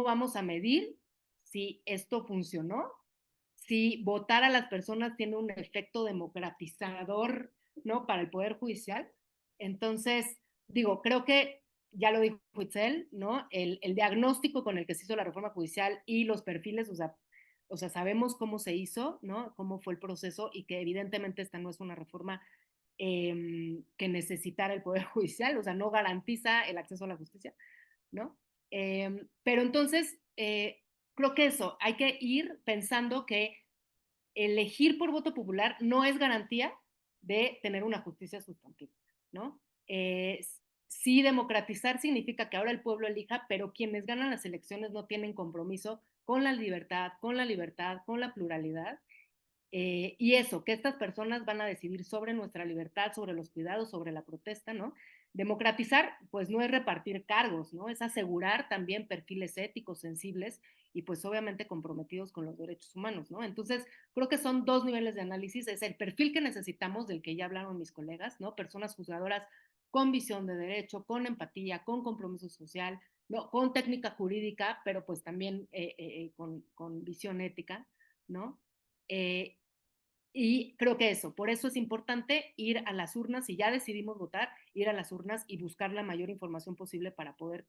S4: vamos a medir si esto funcionó, si votar a las personas tiene un efecto democratizador, ¿no? Para el Poder Judicial. Entonces, digo, creo que ya lo dijo Itzel, ¿no? El diagnóstico con el que se hizo la reforma judicial y los perfiles, o sea, sabemos cómo se hizo, ¿no? Cómo fue el proceso y que evidentemente esta no es una reforma que necesitara el Poder Judicial, o sea, no garantiza el acceso a la justicia, ¿no? Pero entonces, creo que eso, hay que ir pensando que elegir por voto popular no es garantía de tener una justicia sustantiva, ¿no? Sí, democratizar significa que ahora el pueblo elija, pero quienes ganan las elecciones no tienen compromiso con la libertad, con la pluralidad, y eso, que estas personas van a decidir sobre nuestra libertad, sobre los cuidados, sobre la protesta, ¿no? Democratizar, pues no es repartir cargos, ¿no? Es asegurar también perfiles éticos, sensibles y pues obviamente comprometidos con los derechos humanos, ¿no? Entonces, creo que son dos niveles de análisis. Es el perfil que necesitamos, del que ya hablaron mis colegas, ¿no? Personas juzgadoras con visión de derecho, con empatía, con compromiso social, ¿no? Con técnica jurídica, pero pues también con visión ética, ¿no? Eh, y creo que eso, por eso es importante ir a las urnas, si ya decidimos votar, ir a las urnas y buscar la mayor información posible para poder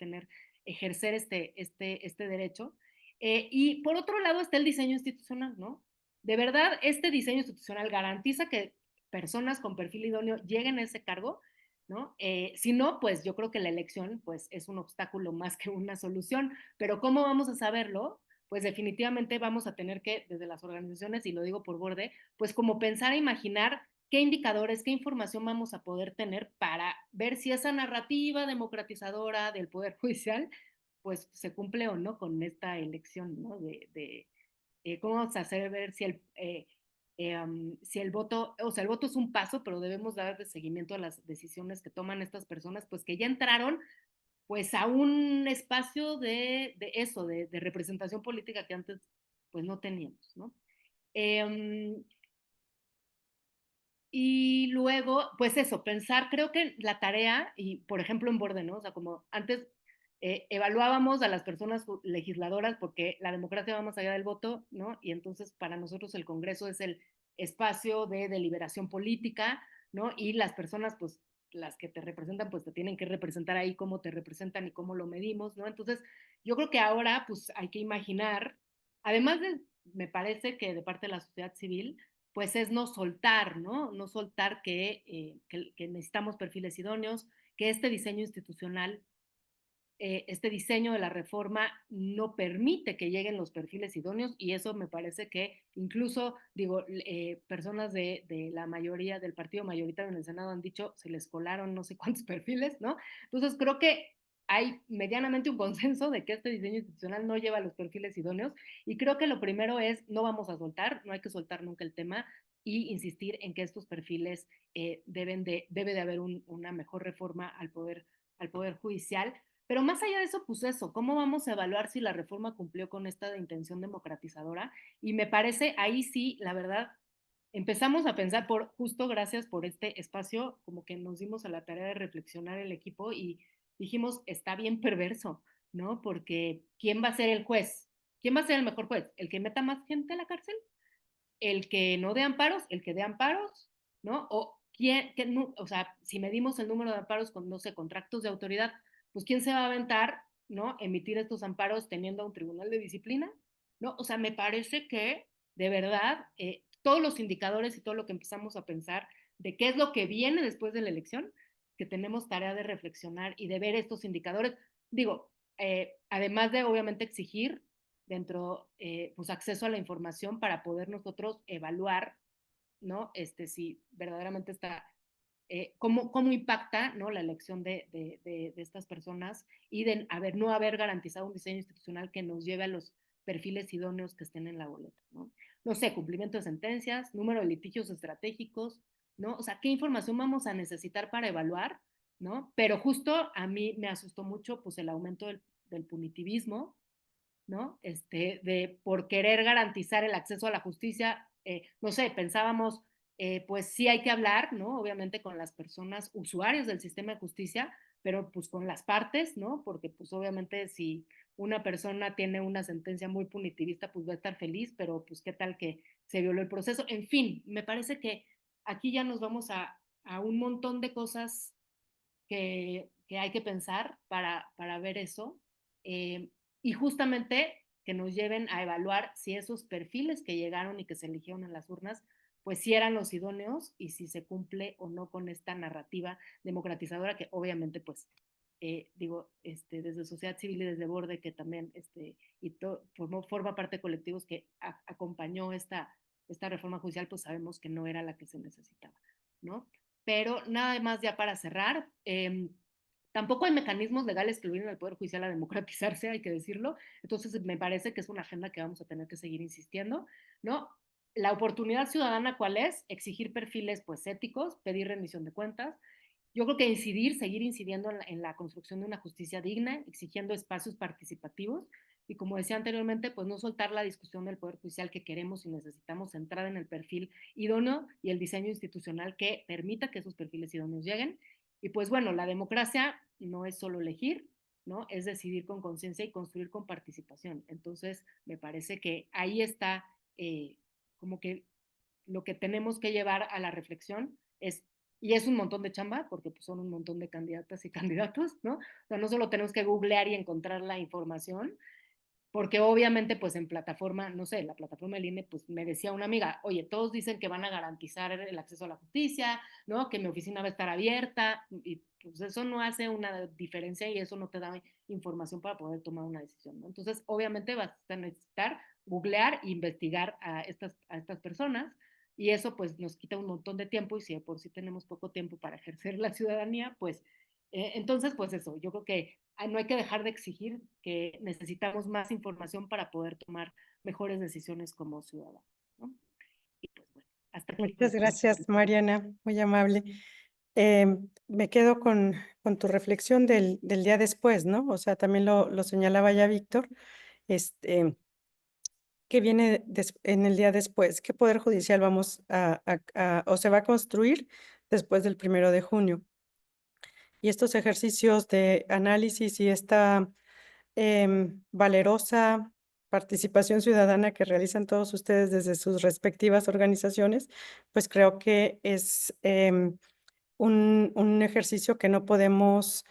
S4: ejercer este derecho. Y por otro lado está el diseño institucional, ¿no? De verdad, este diseño institucional garantiza que personas con perfil idóneo lleguen a ese cargo, ¿no? Si no, pues yo creo que la elección pues, es un obstáculo más que una solución, pero ¿cómo vamos a saberlo? Pues definitivamente vamos a tener que, desde las organizaciones, y lo digo por Borde, pues como pensar e imaginar qué indicadores, qué información vamos a poder tener para ver si esa narrativa democratizadora del Poder Judicial, pues se cumple o no con esta elección, ¿no? ¿Cómo vamos a hacer ver si el voto, o sea, el voto es un paso, pero debemos dar de seguimiento a las decisiones que toman estas personas, pues que ya entraron pues a un espacio de representación política que antes pues no teníamos, ¿no? Y luego, pues eso, pensar, creo que la tarea, y por ejemplo en Borde, ¿no? O sea, como antes evaluábamos a las personas legisladoras porque la democracia va más allá del voto, ¿no? Y entonces para nosotros el Congreso es el espacio de deliberación política, ¿no? Y las personas, pues las que te representan, pues te tienen que representar ahí cómo te representan y cómo lo medimos, ¿no? Entonces, yo creo que ahora, pues hay que imaginar, además de, me parece que de parte de la sociedad civil, pues es no soltar, ¿no? No soltar que necesitamos perfiles idóneos, que este diseño institucional, este diseño de la reforma no permite que lleguen los perfiles idóneos y eso me parece que incluso, digo, personas de la mayoría del partido mayoritario en el Senado han dicho, se les colaron no sé cuántos perfiles, ¿no? Entonces creo que hay medianamente un consenso de que este diseño institucional no lleva los perfiles idóneos y creo que lo primero es no vamos a soltar, no hay que soltar nunca el tema y insistir en que estos perfiles debe de haber una mejor reforma al poder judicial. Pero más allá de eso, pues eso, ¿cómo vamos a evaluar si la reforma cumplió con esta intención democratizadora? Y me parece, ahí sí, la verdad, empezamos a pensar, justo gracias por este espacio, como que nos dimos a la tarea de reflexionar el equipo y dijimos, está bien perverso, ¿no? Porque ¿quién va a ser el juez? ¿Quién va a ser el mejor juez? ¿El que meta más gente a la cárcel? ¿El que no dé amparos? ¿El que dé amparos? ¿No? O, o sea, si medimos el número de amparos con, no sé, contratos de autoridad, pues ¿quién se va a aventar, ¿no? Emitir estos amparos teniendo un tribunal de disciplina, ¿no? O sea, me parece que, de verdad, todos los indicadores y todo lo que empezamos a pensar de qué es lo que viene después de la elección, que tenemos tarea de reflexionar y de ver estos indicadores. Digo, además de obviamente exigir dentro, pues acceso a la información para poder nosotros evaluar, ¿no? Si verdaderamente está, cómo impacta, ¿no? La elección de estas personas y de no haber garantizado un diseño institucional que nos lleve a los perfiles idóneos que estén en la boleta, ¿no? No sé, cumplimiento de sentencias, número de litigios estratégicos, ¿no? O sea, ¿qué información vamos a necesitar para evaluar, ¿no? Pero justo a mí me asustó mucho, pues, el aumento del punitivismo, ¿no? Por querer garantizar el acceso a la justicia, no sé, pensábamos, pues sí hay que hablar, ¿no? Obviamente con las personas usuarias del sistema de justicia, pero pues con las partes, ¿no? Porque pues obviamente si una persona tiene una sentencia muy punitivista, pues va a estar feliz, pero pues qué tal que se violó el proceso. En fin, me parece que aquí ya nos vamos a un montón de cosas que hay que pensar para ver eso. Eh, y justamente que nos lleven a evaluar si esos perfiles que llegaron y que se eligieron en las urnas, pues si eran los idóneos y si se cumple o no con esta narrativa democratizadora que obviamente pues digo, desde sociedad civil y desde Borde, que también forma parte de colectivos que acompañó esta reforma judicial, pues sabemos que no era la que se necesitaba, ¿no? Pero nada más ya para cerrar, tampoco hay mecanismos legales que obliguen al Poder Judicial a democratizarse, hay que decirlo. Entonces, me parece que es una agenda que vamos a tener que seguir insistiendo, ¿no? La oportunidad ciudadana, ¿cuál es? Exigir perfiles, pues, éticos, pedir rendición de cuentas. Yo creo que seguir incidiendo en la construcción de una justicia digna, exigiendo espacios participativos y como decía anteriormente, pues no soltar la discusión del Poder Judicial que queremos y necesitamos centrar en el perfil idóneo y el diseño institucional que permita que esos perfiles idóneos lleguen. Y pues bueno, la democracia no es solo elegir, ¿no? Es decidir con conciencia y construir con participación. Entonces, me parece que ahí está como que lo que tenemos que llevar a la reflexión es, y es un montón de chamba, porque pues, son un montón de candidatas y candidatos, ¿no? O sea, no solo tenemos que googlear y encontrar la información, porque obviamente pues en plataforma, no sé, la plataforma del INE, pues me decía una amiga, oye, todos dicen que van a garantizar el acceso a la justicia, ¿no? Que mi oficina va a estar abierta, y pues eso no hace una diferencia y eso no te da información para poder tomar una decisión, ¿no? Entonces, obviamente vas a necesitar googlear e investigar a estas personas y eso pues nos quita un montón de tiempo y si de por sí tenemos poco tiempo para ejercer la ciudadanía, pues entonces, pues eso, yo creo que no hay que dejar de exigir que necesitamos más información para poder tomar mejores decisiones como ciudadanos, ¿no? Y pues bueno, hasta aquí.
S1: Muchas gracias, Mariana, muy amable. Me quedo con tu reflexión del día después, ¿no? O sea, también lo señalaba ya Víctor, este, ¿qué viene en el día después? ¿Qué poder judicial vamos o se va a construir después del 1 de junio? Y estos ejercicios de análisis y esta valerosa participación ciudadana que realizan todos ustedes desde sus respectivas organizaciones, pues creo que es un ejercicio que no podemos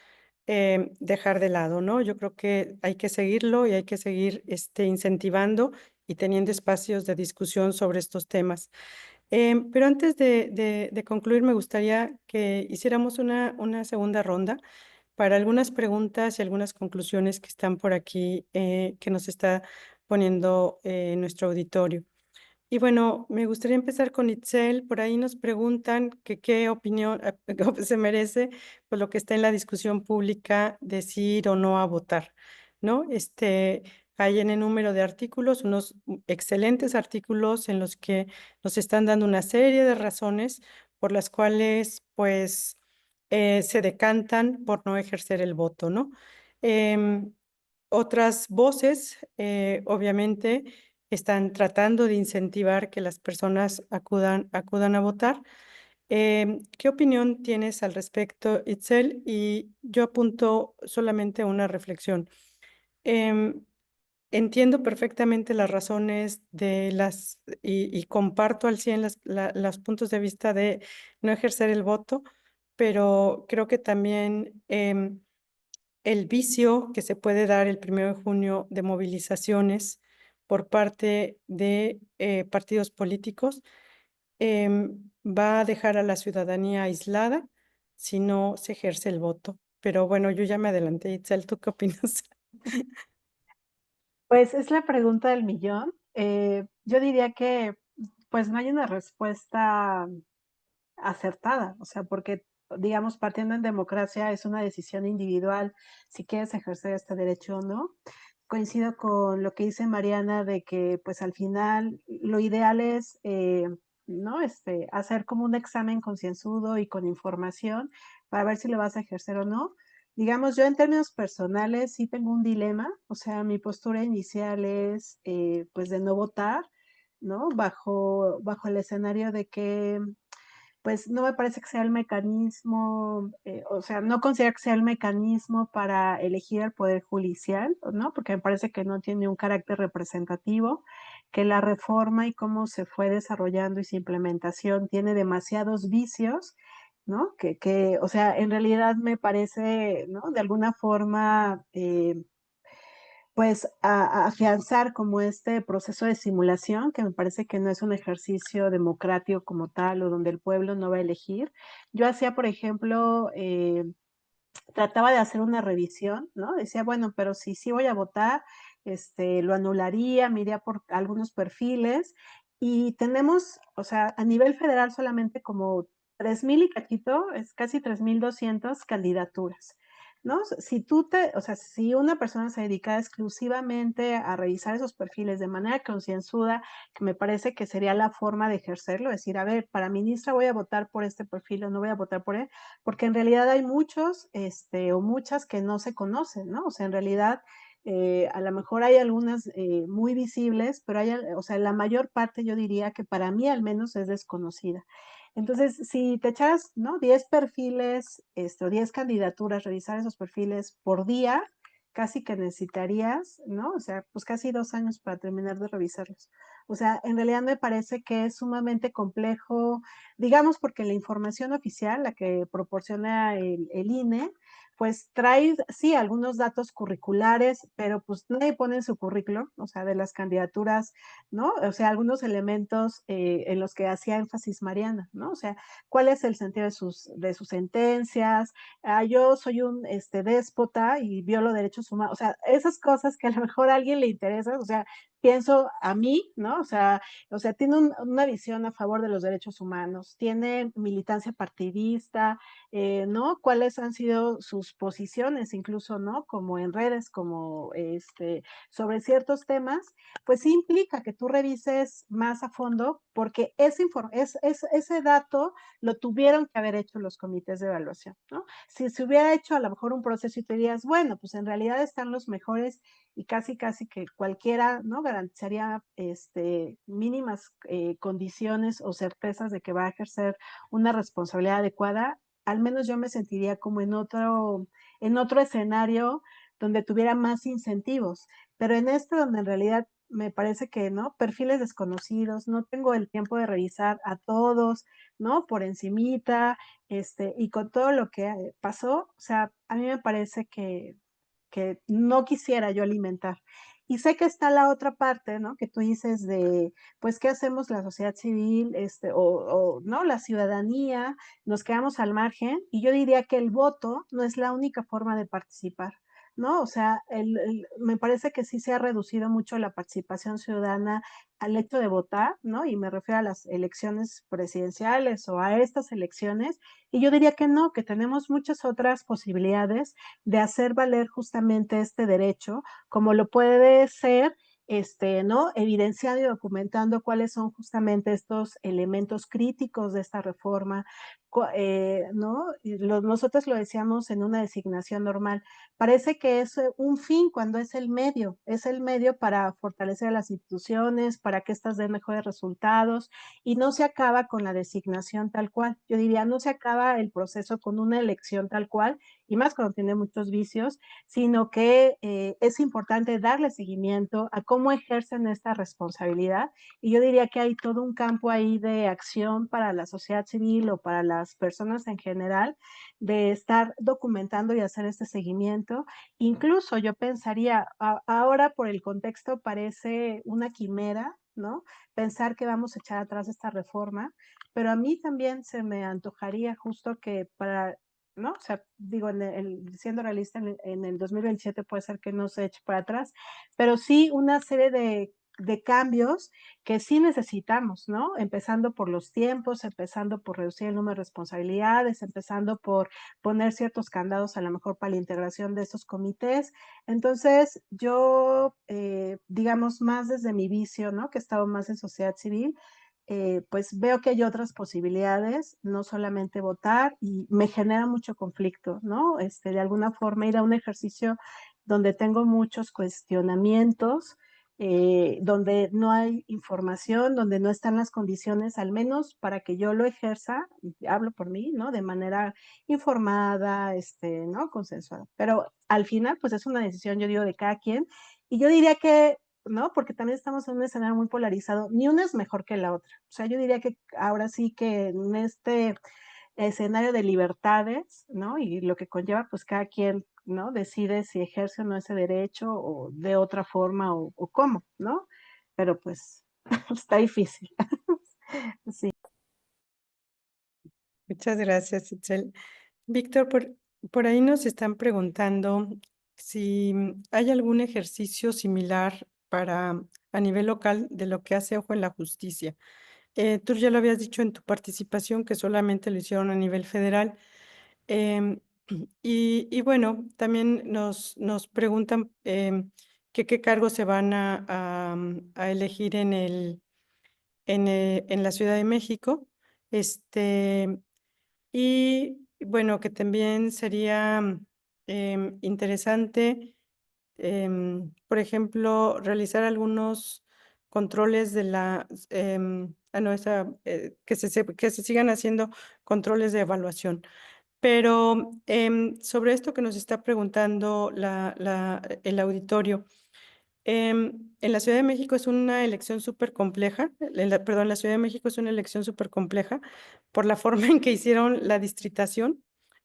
S1: dejar de lado, ¿no? Yo creo que hay que seguirlo y hay que seguir incentivando y teniendo espacios de discusión sobre estos temas. Pero antes de concluir, me gustaría que hiciéramos una segunda ronda para algunas preguntas y algunas conclusiones que están por aquí, que nos está poniendo nuestro auditorio. Y bueno, me gustaría empezar con Itzel. Por ahí nos preguntan que qué opinión se merece pues, lo que está en la discusión pública de si ir o no a votar, ¿no? Hay en el número de artículos, unos excelentes artículos en los que nos están dando una serie de razones por las cuales, pues, se decantan por no ejercer el voto, ¿no? Otras voces, obviamente, están tratando de incentivar que las personas acudan a votar. ¿Qué opinión tienes al respecto, Itzel? Y yo apunto solamente una reflexión. Em, Entiendo perfectamente las razones y comparto al 100 los puntos de vista de no ejercer el voto, pero creo que también el vicio que se puede dar el 1 de junio de movilizaciones por parte de partidos políticos va a dejar a la ciudadanía aislada si no se ejerce el voto. Pero bueno, yo ya me adelanté, Itzel, ¿tú qué opinas?
S2: Pues es la pregunta del millón. Yo diría que, pues no hay una respuesta acertada, o sea, porque, digamos, partiendo en democracia es una decisión individual si quieres ejercer este derecho o no. Coincido con lo que dice Mariana de que, pues al final lo ideal es, ¿no? Hacer como un examen concienzudo y con información para ver si lo vas a ejercer o no. Digamos, yo en términos personales sí tengo un dilema, o sea, mi postura inicial es, pues, de no votar, ¿no? Bajo el escenario de que pues no me parece que sea el mecanismo, o sea, no considero que sea el mecanismo para elegir al Poder Judicial, ¿no? Porque me parece que no tiene un carácter representativo, que la reforma y cómo se fue desarrollando y su implementación tiene demasiados vicios, ¿no? O sea, en realidad me parece, ¿no? De alguna forma, pues a afianzar como este proceso de simulación, que me parece que no es un ejercicio democrático como tal o donde el pueblo no va a elegir. Yo hacía, por ejemplo, trataba de hacer una revisión, ¿no? Decía, bueno, pero si sí voy a votar, lo anularía, me iría por algunos perfiles y tenemos, o sea, a nivel federal solamente como 3,000 y cachito, es casi 3,200 candidaturas, ¿no? Si tú o sea, si una persona se dedica exclusivamente a revisar esos perfiles de manera concienzuda, que me parece que sería la forma de ejercerlo, decir, a ver, para ministra voy a votar por este perfil o no voy a votar por él, porque en realidad hay muchos, o muchas que no se conocen, ¿no? O sea, en realidad, a lo mejor hay algunas muy visibles, pero o sea, la mayor parte yo diría que para mí al menos es desconocida. Entonces, si te echas, ¿no? 10 perfiles, o 10 candidaturas, revisar esos perfiles por día, casi que necesitarías, ¿no? O sea, pues casi 2 años para terminar de revisarlos. O sea, en realidad me parece que es sumamente complejo, digamos, porque la información oficial, la que proporciona el INE, pues trae, sí, algunos datos curriculares, pero pues nadie pone en su currículum, o sea, de las candidaturas, ¿no? O sea, algunos elementos en los que hacía énfasis Mariana, ¿no? O sea, ¿cuál es el sentido de sus sentencias? Ah, yo soy un déspota y violo derechos humanos, o sea, esas cosas que a lo mejor a alguien le interesa, o sea, pienso a mí, ¿no? O sea, tiene una visión a favor de los derechos humanos, tiene militancia partidista, ¿no? ¿Cuáles han sido sus posiciones, incluso, ¿no? Como en redes, como sobre ciertos temas, pues sí implica que tú revises más a fondo, porque ese dato lo tuvieron que haber hecho los comités de evaluación, ¿no? Si se hubiera hecho a lo mejor un proceso y te dirías, bueno, pues en realidad están los mejores y casi que cualquiera, ¿no? Garantizaría mínimas condiciones o certezas de que va a ejercer una responsabilidad adecuada, al menos yo me sentiría como en otro escenario donde tuviera más incentivos, pero en donde en realidad me parece que, ¿no? Perfiles desconocidos, no tengo el tiempo de revisar a todos, ¿no? Por encimita, y con todo lo que pasó, o sea, a mí me parece que no quisiera yo alimentar. Y sé que está la otra parte, ¿no? Que tú dices de, pues, ¿qué hacemos la sociedad civil, ¿no? La ciudadanía, nos quedamos al margen. Y yo diría que el voto no es la única forma de participar, ¿no? O sea, me parece que sí se ha reducido mucho la participación ciudadana al hecho de votar, ¿no? Y me refiero a las elecciones presidenciales o a estas elecciones. Y yo diría que no, que tenemos muchas otras posibilidades de hacer valer justamente este derecho, como lo puede ser, ¿no? Evidenciando y documentando cuáles son justamente estos elementos críticos de esta reforma, ¿no? Nosotros lo decíamos en una designación normal. Parece que es un fin cuando es el medio para fortalecer a las instituciones, para que éstas den mejores resultados y no se acaba con la designación tal cual. Yo diría, no se acaba el proceso con una elección tal cual, y más cuando tiene muchos vicios, sino que es importante darle seguimiento a cómo ejercen esta responsabilidad. Y yo diría que hay todo un campo ahí de acción para la sociedad civil o para las personas en general, de estar documentando y hacer este seguimiento. Incluso yo pensaría, ahora por el contexto parece una quimera, ¿no? Pensar que vamos a echar atrás esta reforma, pero a mí también se me antojaría justo que para, ¿no? O sea, digo, siendo realista, en el 2027 puede ser que no se eche para atrás, pero sí una serie de cambios que sí necesitamos, ¿no? Empezando por los tiempos, empezando por reducir el número de responsabilidades, empezando por poner ciertos candados a lo mejor para la integración de estos comités. Entonces, yo, digamos, más desde mi vicio, ¿no? Que he estado más en sociedad civil, pues veo que hay otras posibilidades, no solamente votar, y me genera mucho conflicto, ¿no? De alguna forma ir a un ejercicio donde tengo muchos cuestionamientos, donde no hay información, donde no están las condiciones, al menos para que yo lo ejerza, y hablo por mí, ¿no? De manera informada, ¿no? Consensuada. Pero al final, pues es una decisión, yo digo, de cada quien. Y yo diría que, ¿no? Porque también estamos en un escenario muy polarizado, ni una es mejor que la otra. O sea, yo diría que ahora sí que en este escenario de libertades, ¿no? Y lo que conlleva, pues cada quien, ¿no? Decide si ejerce o no ese derecho o de otra forma o cómo, ¿no? Pero pues está difícil. Sí.
S1: Muchas gracias, Itzel. Víctor, por ahí nos están preguntando si hay algún ejercicio similar para a nivel local de lo que hace Ojo en la Justicia. Tú ya lo habías dicho en tu participación que solamente lo hicieron a nivel federal. Em, y bueno, también nos preguntan que qué cargos se van a elegir en la Ciudad de México. Y bueno, que también sería interesante, por ejemplo, realizar algunos controles de no, que se sigan haciendo controles de evaluación. Pero sobre esto que nos está preguntando el auditorio, en la Ciudad de México es una elección súper compleja, perdón, la Ciudad de México es una elección súper compleja por la forma en que hicieron la distritación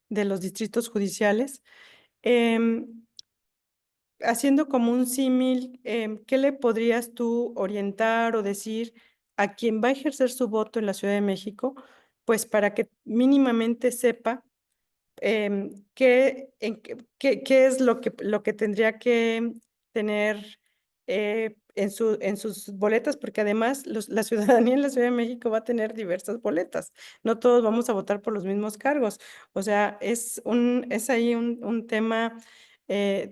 S1: de los distritos judiciales. Em, Haciendo como un símil, ¿qué le podrías tú orientar o decir a quien va a ejercer su voto en la Ciudad de México? Pues para que mínimamente sepa qué es lo que tendría que tener en sus boletas, porque además la ciudadanía en la Ciudad de México va a tener diversas boletas. No todos vamos a votar por los mismos cargos. O sea, es ahí un tema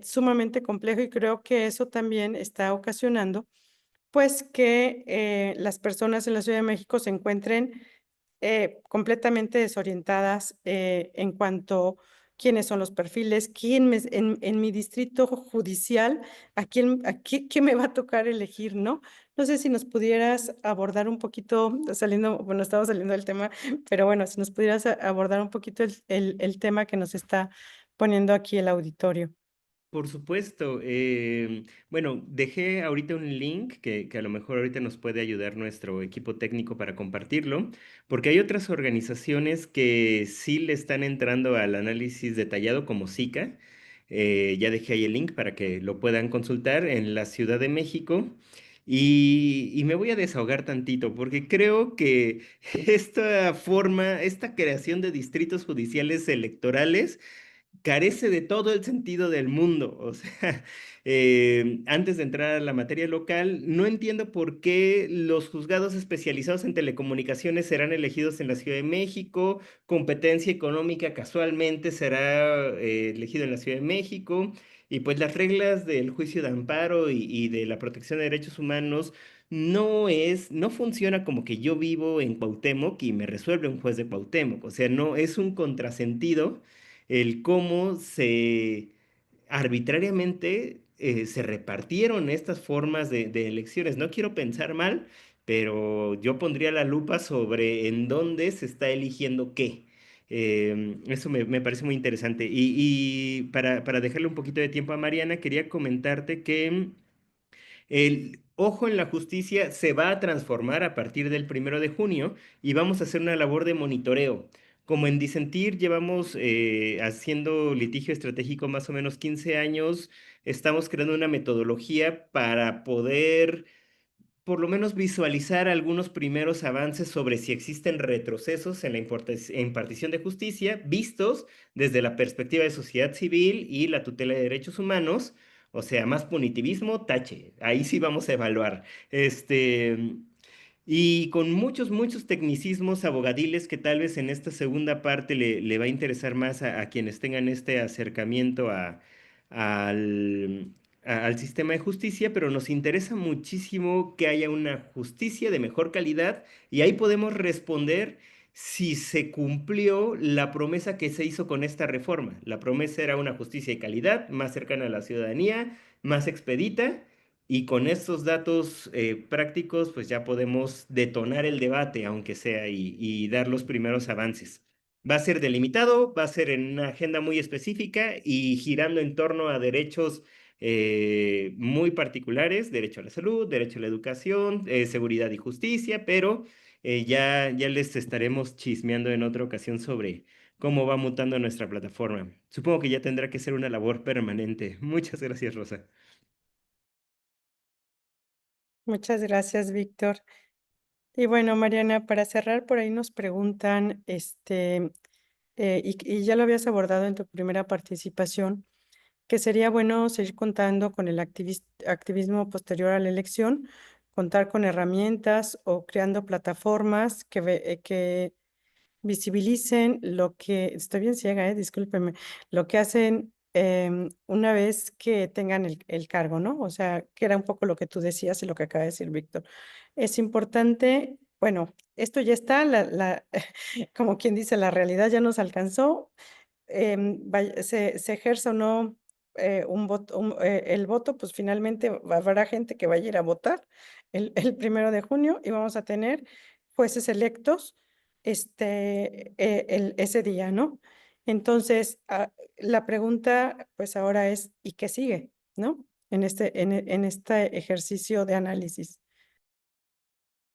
S1: sumamente complejo y creo que eso también está ocasionando, pues, que las personas en la Ciudad de México se encuentren completamente desorientadas en cuanto quiénes son los perfiles, en mi distrito judicial, qué me va a tocar elegir, ¿no? No sé si nos pudieras abordar un poquito, saliendo, bueno, estamos saliendo del tema, pero bueno, si nos pudieras abordar un poquito el tema que nos está poniendo aquí el auditorio.
S3: Por supuesto. Bueno, dejé ahorita un link que a lo mejor ahorita nos puede ayudar nuestro equipo técnico para compartirlo, porque hay otras organizaciones que sí le están entrando al análisis detallado como SICA. Ya dejé ahí el link para que lo puedan consultar en la Ciudad de México. Y me voy a desahogar tantito, porque creo que esta forma, esta creación de distritos judiciales electorales, carece de todo el sentido del mundo. O sea, antes de entrar a la materia local, no entiendo por qué los juzgados especializados en telecomunicaciones serán elegidos en la Ciudad de México, competencia económica casualmente será elegido en la Ciudad de México, y pues las reglas del juicio de amparo y de la protección de derechos humanos
S5: no funciona como que yo vivo en Cuauhtémoc y me resuelve un juez de Cuauhtémoc. O sea, no, es un contrasentido el cómo se arbitrariamente se repartieron estas formas de elecciones. No quiero pensar mal, pero yo pondría la lupa sobre en dónde se está eligiendo qué. Eso me parece muy interesante. Y para dejarle un poquito de tiempo a Mariana, quería comentarte que el ojo en la justicia se va a transformar a partir del 1 de junio y vamos a hacer una labor de monitoreo. Como en Disentir llevamos haciendo litigio estratégico más o menos 15 años, estamos creando una metodología para poder por lo menos visualizar algunos primeros avances sobre si existen retrocesos en la impartición de justicia vistos desde la perspectiva de sociedad civil y la tutela de derechos humanos. O sea, más punitivismo, tache. Ahí sí vamos a evaluar. Y con muchos tecnicismos abogadiles que tal vez en esta segunda parte le va a interesar más a quienes tengan este acercamiento al, al sistema de justicia, pero nos interesa muchísimo que haya una justicia de mejor calidad y ahí podemos responder si se cumplió la promesa que se hizo con esta reforma. La promesa era una justicia de calidad, más cercana a la ciudadanía, más expedita. Y con estos datos prácticos, pues ya podemos detonar el debate, aunque sea, y dar los primeros avances. Va a ser delimitado, va a ser en una agenda muy específica y girando en torno a derechos muy particulares, derecho a la salud, derecho a la educación, seguridad y justicia, pero ya les estaremos chismeando en otra ocasión sobre cómo va mutando nuestra plataforma. Supongo que ya tendrá que ser una labor permanente. Muchas gracias, Rosa.
S1: Muchas gracias, Víctor. Y bueno, Mariana, para cerrar, por ahí nos preguntan, y ya lo habías abordado en tu primera participación, que sería bueno seguir contando con el activismo posterior a la elección, contar con herramientas o creando plataformas que visibilicen lo que, estoy bien ciega, discúlpeme, lo que hacen una vez que tengan el cargo, ¿no? O sea, que era un poco lo que tú decías y lo que acaba de decir Víctor. Es importante, bueno, esto ya está, como quien dice, la realidad ya nos alcanzó, se ejerza o no el voto, pues finalmente habrá gente que vaya a ir a votar el 1 de junio y vamos a tener jueces electos ese día, ¿no? Entonces, la pregunta pues ahora es, ¿y qué sigue, no? En este ejercicio de análisis.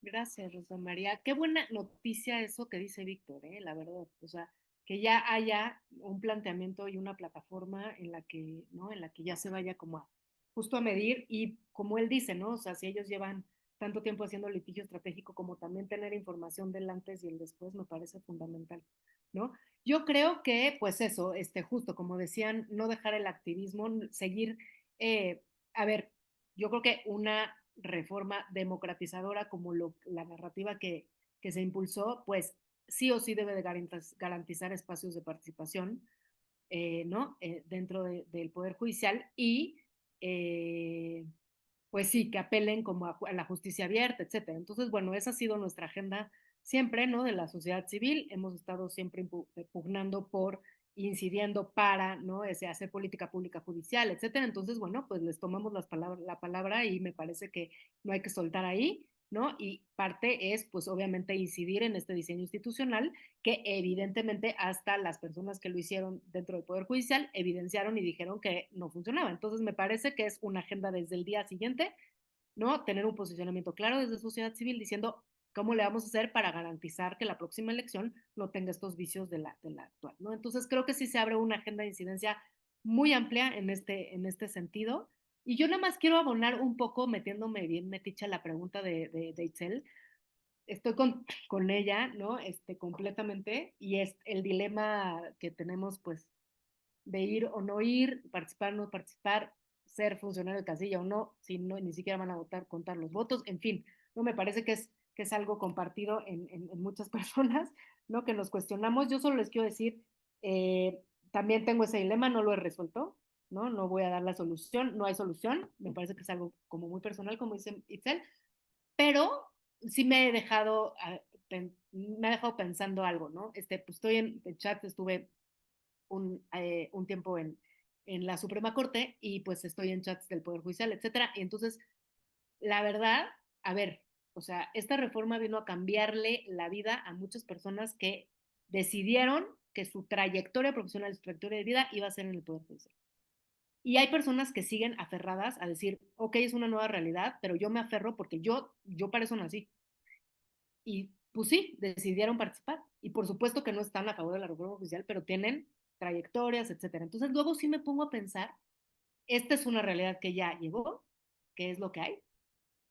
S4: Gracias, Rosa María. Qué buena noticia eso que dice Víctor, la verdad. O sea, que ya haya un planteamiento y una plataforma en la que, ¿no? En la que ya se vaya como a justo a medir y como él dice, ¿no? O sea, si ellos llevan tanto tiempo haciendo litigio estratégico como también tener información del antes y el después me parece fundamental, ¿no? Yo creo que, pues eso, justo como decían, no dejar el activismo, seguir, a ver, yo creo que una reforma democratizadora como la narrativa que se impulsó, pues sí o sí debe de garantizar espacios de participación, ¿no? Dentro del Poder Judicial y, pues sí, que apelen como a la justicia abierta, etcétera. Entonces, bueno, esa ha sido nuestra agenda siempre, ¿no? De la sociedad civil. Hemos estado siempre pugnando por incidiendo para, ¿no? Hacer política pública judicial, etcétera. Entonces, bueno, pues les tomamos la palabra y me parece que no hay que soltar ahí, ¿no? Y parte es, pues obviamente, incidir en este diseño institucional que evidentemente hasta las personas que lo hicieron dentro del Poder Judicial evidenciaron y dijeron que no funcionaba. Entonces, me parece que es una agenda desde el día siguiente, ¿no? Tener un posicionamiento claro desde sociedad civil diciendo cómo le vamos a hacer para garantizar que la próxima elección no tenga estos vicios de la actual, ¿no? Entonces, creo que sí se abre una agenda de incidencia muy amplia en este sentido. Y yo nada más quiero abonar un poco, metiéndome bien meticha la pregunta de Itzel. Estoy con ella, ¿no? Completamente. Y es el dilema que tenemos, pues, de ir o no ir, participar o no participar, ser funcionario de casilla o no, si no, ni siquiera van a votar, contar los votos, en fin, no me parece que es algo compartido en muchas personas, ¿no? Que nos cuestionamos. Yo solo les quiero decir, también tengo ese dilema, no lo he resuelto, ¿no? No voy a dar la solución, no hay solución, me parece que es algo como muy personal, como dice Itzel, pero sí me he dejado, me ha dejado pensando algo, ¿no? Pues estoy en chat, estuve un tiempo en la Suprema Corte y pues estoy en chats del Poder Judicial, etcétera. Y entonces, la verdad, a ver, o sea, esta reforma vino a cambiarle la vida a muchas personas que decidieron que su trayectoria profesional, su trayectoria de vida iba a ser en el Poder Judicial. Y hay personas que siguen aferradas a decir, ok, es una nueva realidad, pero yo me aferro porque yo para eso nací. Y pues sí, decidieron participar. Y por supuesto que no están a favor de la reforma judicial, pero tienen trayectorias, etcétera. Entonces luego sí me pongo a pensar, esta es una realidad que ya llegó, que es lo que hay,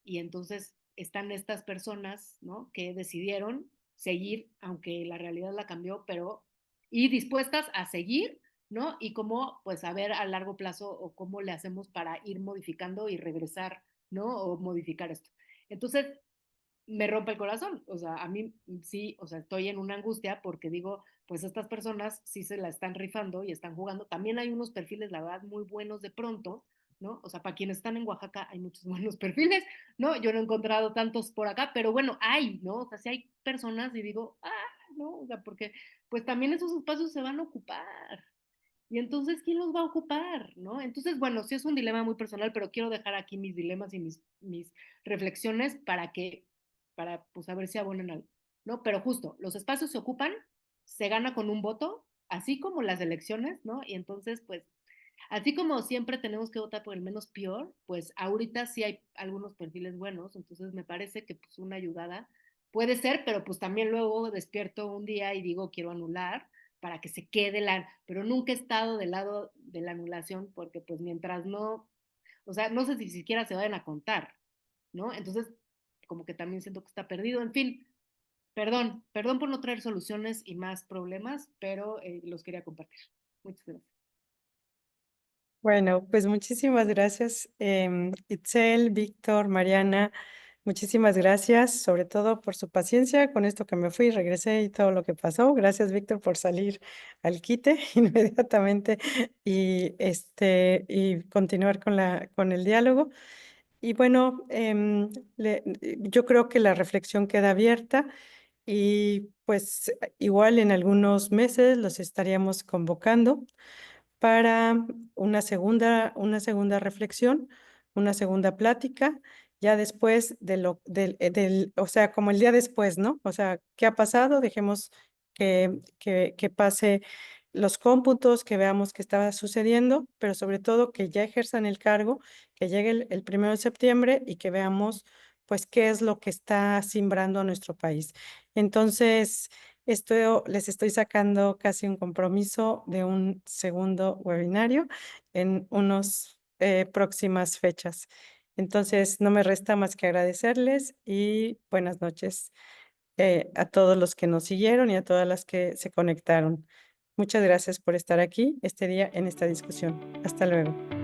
S4: y entonces están estas personas, ¿no? Que decidieron seguir, aunque la realidad la cambió, pero y dispuestas a seguir, ¿no? Y cómo, pues, a ver a largo plazo o cómo le hacemos para ir modificando y regresar, ¿no? O modificar esto. Entonces, me rompe el corazón, o sea, a mí sí, o sea, estoy en una angustia porque digo, pues estas personas sí se la están rifando y están jugando. También hay unos perfiles, la verdad, muy buenos de pronto, ¿no? O sea, para quienes están en Oaxaca hay muchos buenos perfiles, ¿no? Yo no he encontrado tantos por acá, pero bueno, hay, ¿no? O sea, sí hay personas y digo, ¿no? O sea, porque pues también esos espacios se van a ocupar. Y entonces, ¿quién los va a ocupar? ¿No? Entonces, bueno, sí es un dilema muy personal, pero quiero dejar aquí mis dilemas y mis reflexiones para pues a ver si abonan algo, ¿no? Pero justo, los espacios se ocupan, se gana con un voto, así como las elecciones, ¿no? Y entonces, pues, así como siempre tenemos que votar por el menos peor, pues ahorita sí hay algunos perfiles buenos, entonces me parece que pues una ayudada puede ser, pero pues también luego despierto un día y digo quiero anular para que se quede pero nunca he estado del lado de la anulación porque pues mientras no, o sea, no sé si siquiera se vayan a contar, ¿no? Entonces, como que también siento que está perdido, en fin, perdón por no traer soluciones y más problemas, pero los quería compartir. Muchas gracias.
S1: Bueno, pues muchísimas gracias, Itzel, Víctor, Mariana, muchísimas gracias, sobre todo por su paciencia con esto que me fui, regresé y todo lo que pasó. Gracias, Víctor, por salir al quite inmediatamente y continuar con el diálogo. Y bueno, yo creo que la reflexión queda abierta y pues igual en algunos meses los estaríamos convocando para una segunda reflexión, una segunda plática, ya después o sea, como el día después, ¿no? O sea, ¿qué ha pasado? Dejemos que pase los cómputos, que veamos qué estaba sucediendo, pero sobre todo que ya ejerzan el cargo, que llegue el 1 de septiembre y que veamos, pues, qué es lo que está simbrando a nuestro país. Entonces, les estoy sacando casi un compromiso de un segundo webinario en unas próximas fechas. Entonces, no me resta más que agradecerles y buenas noches a todos los que nos siguieron y a todas las que se conectaron. Muchas gracias por estar aquí este día en esta discusión. Hasta luego.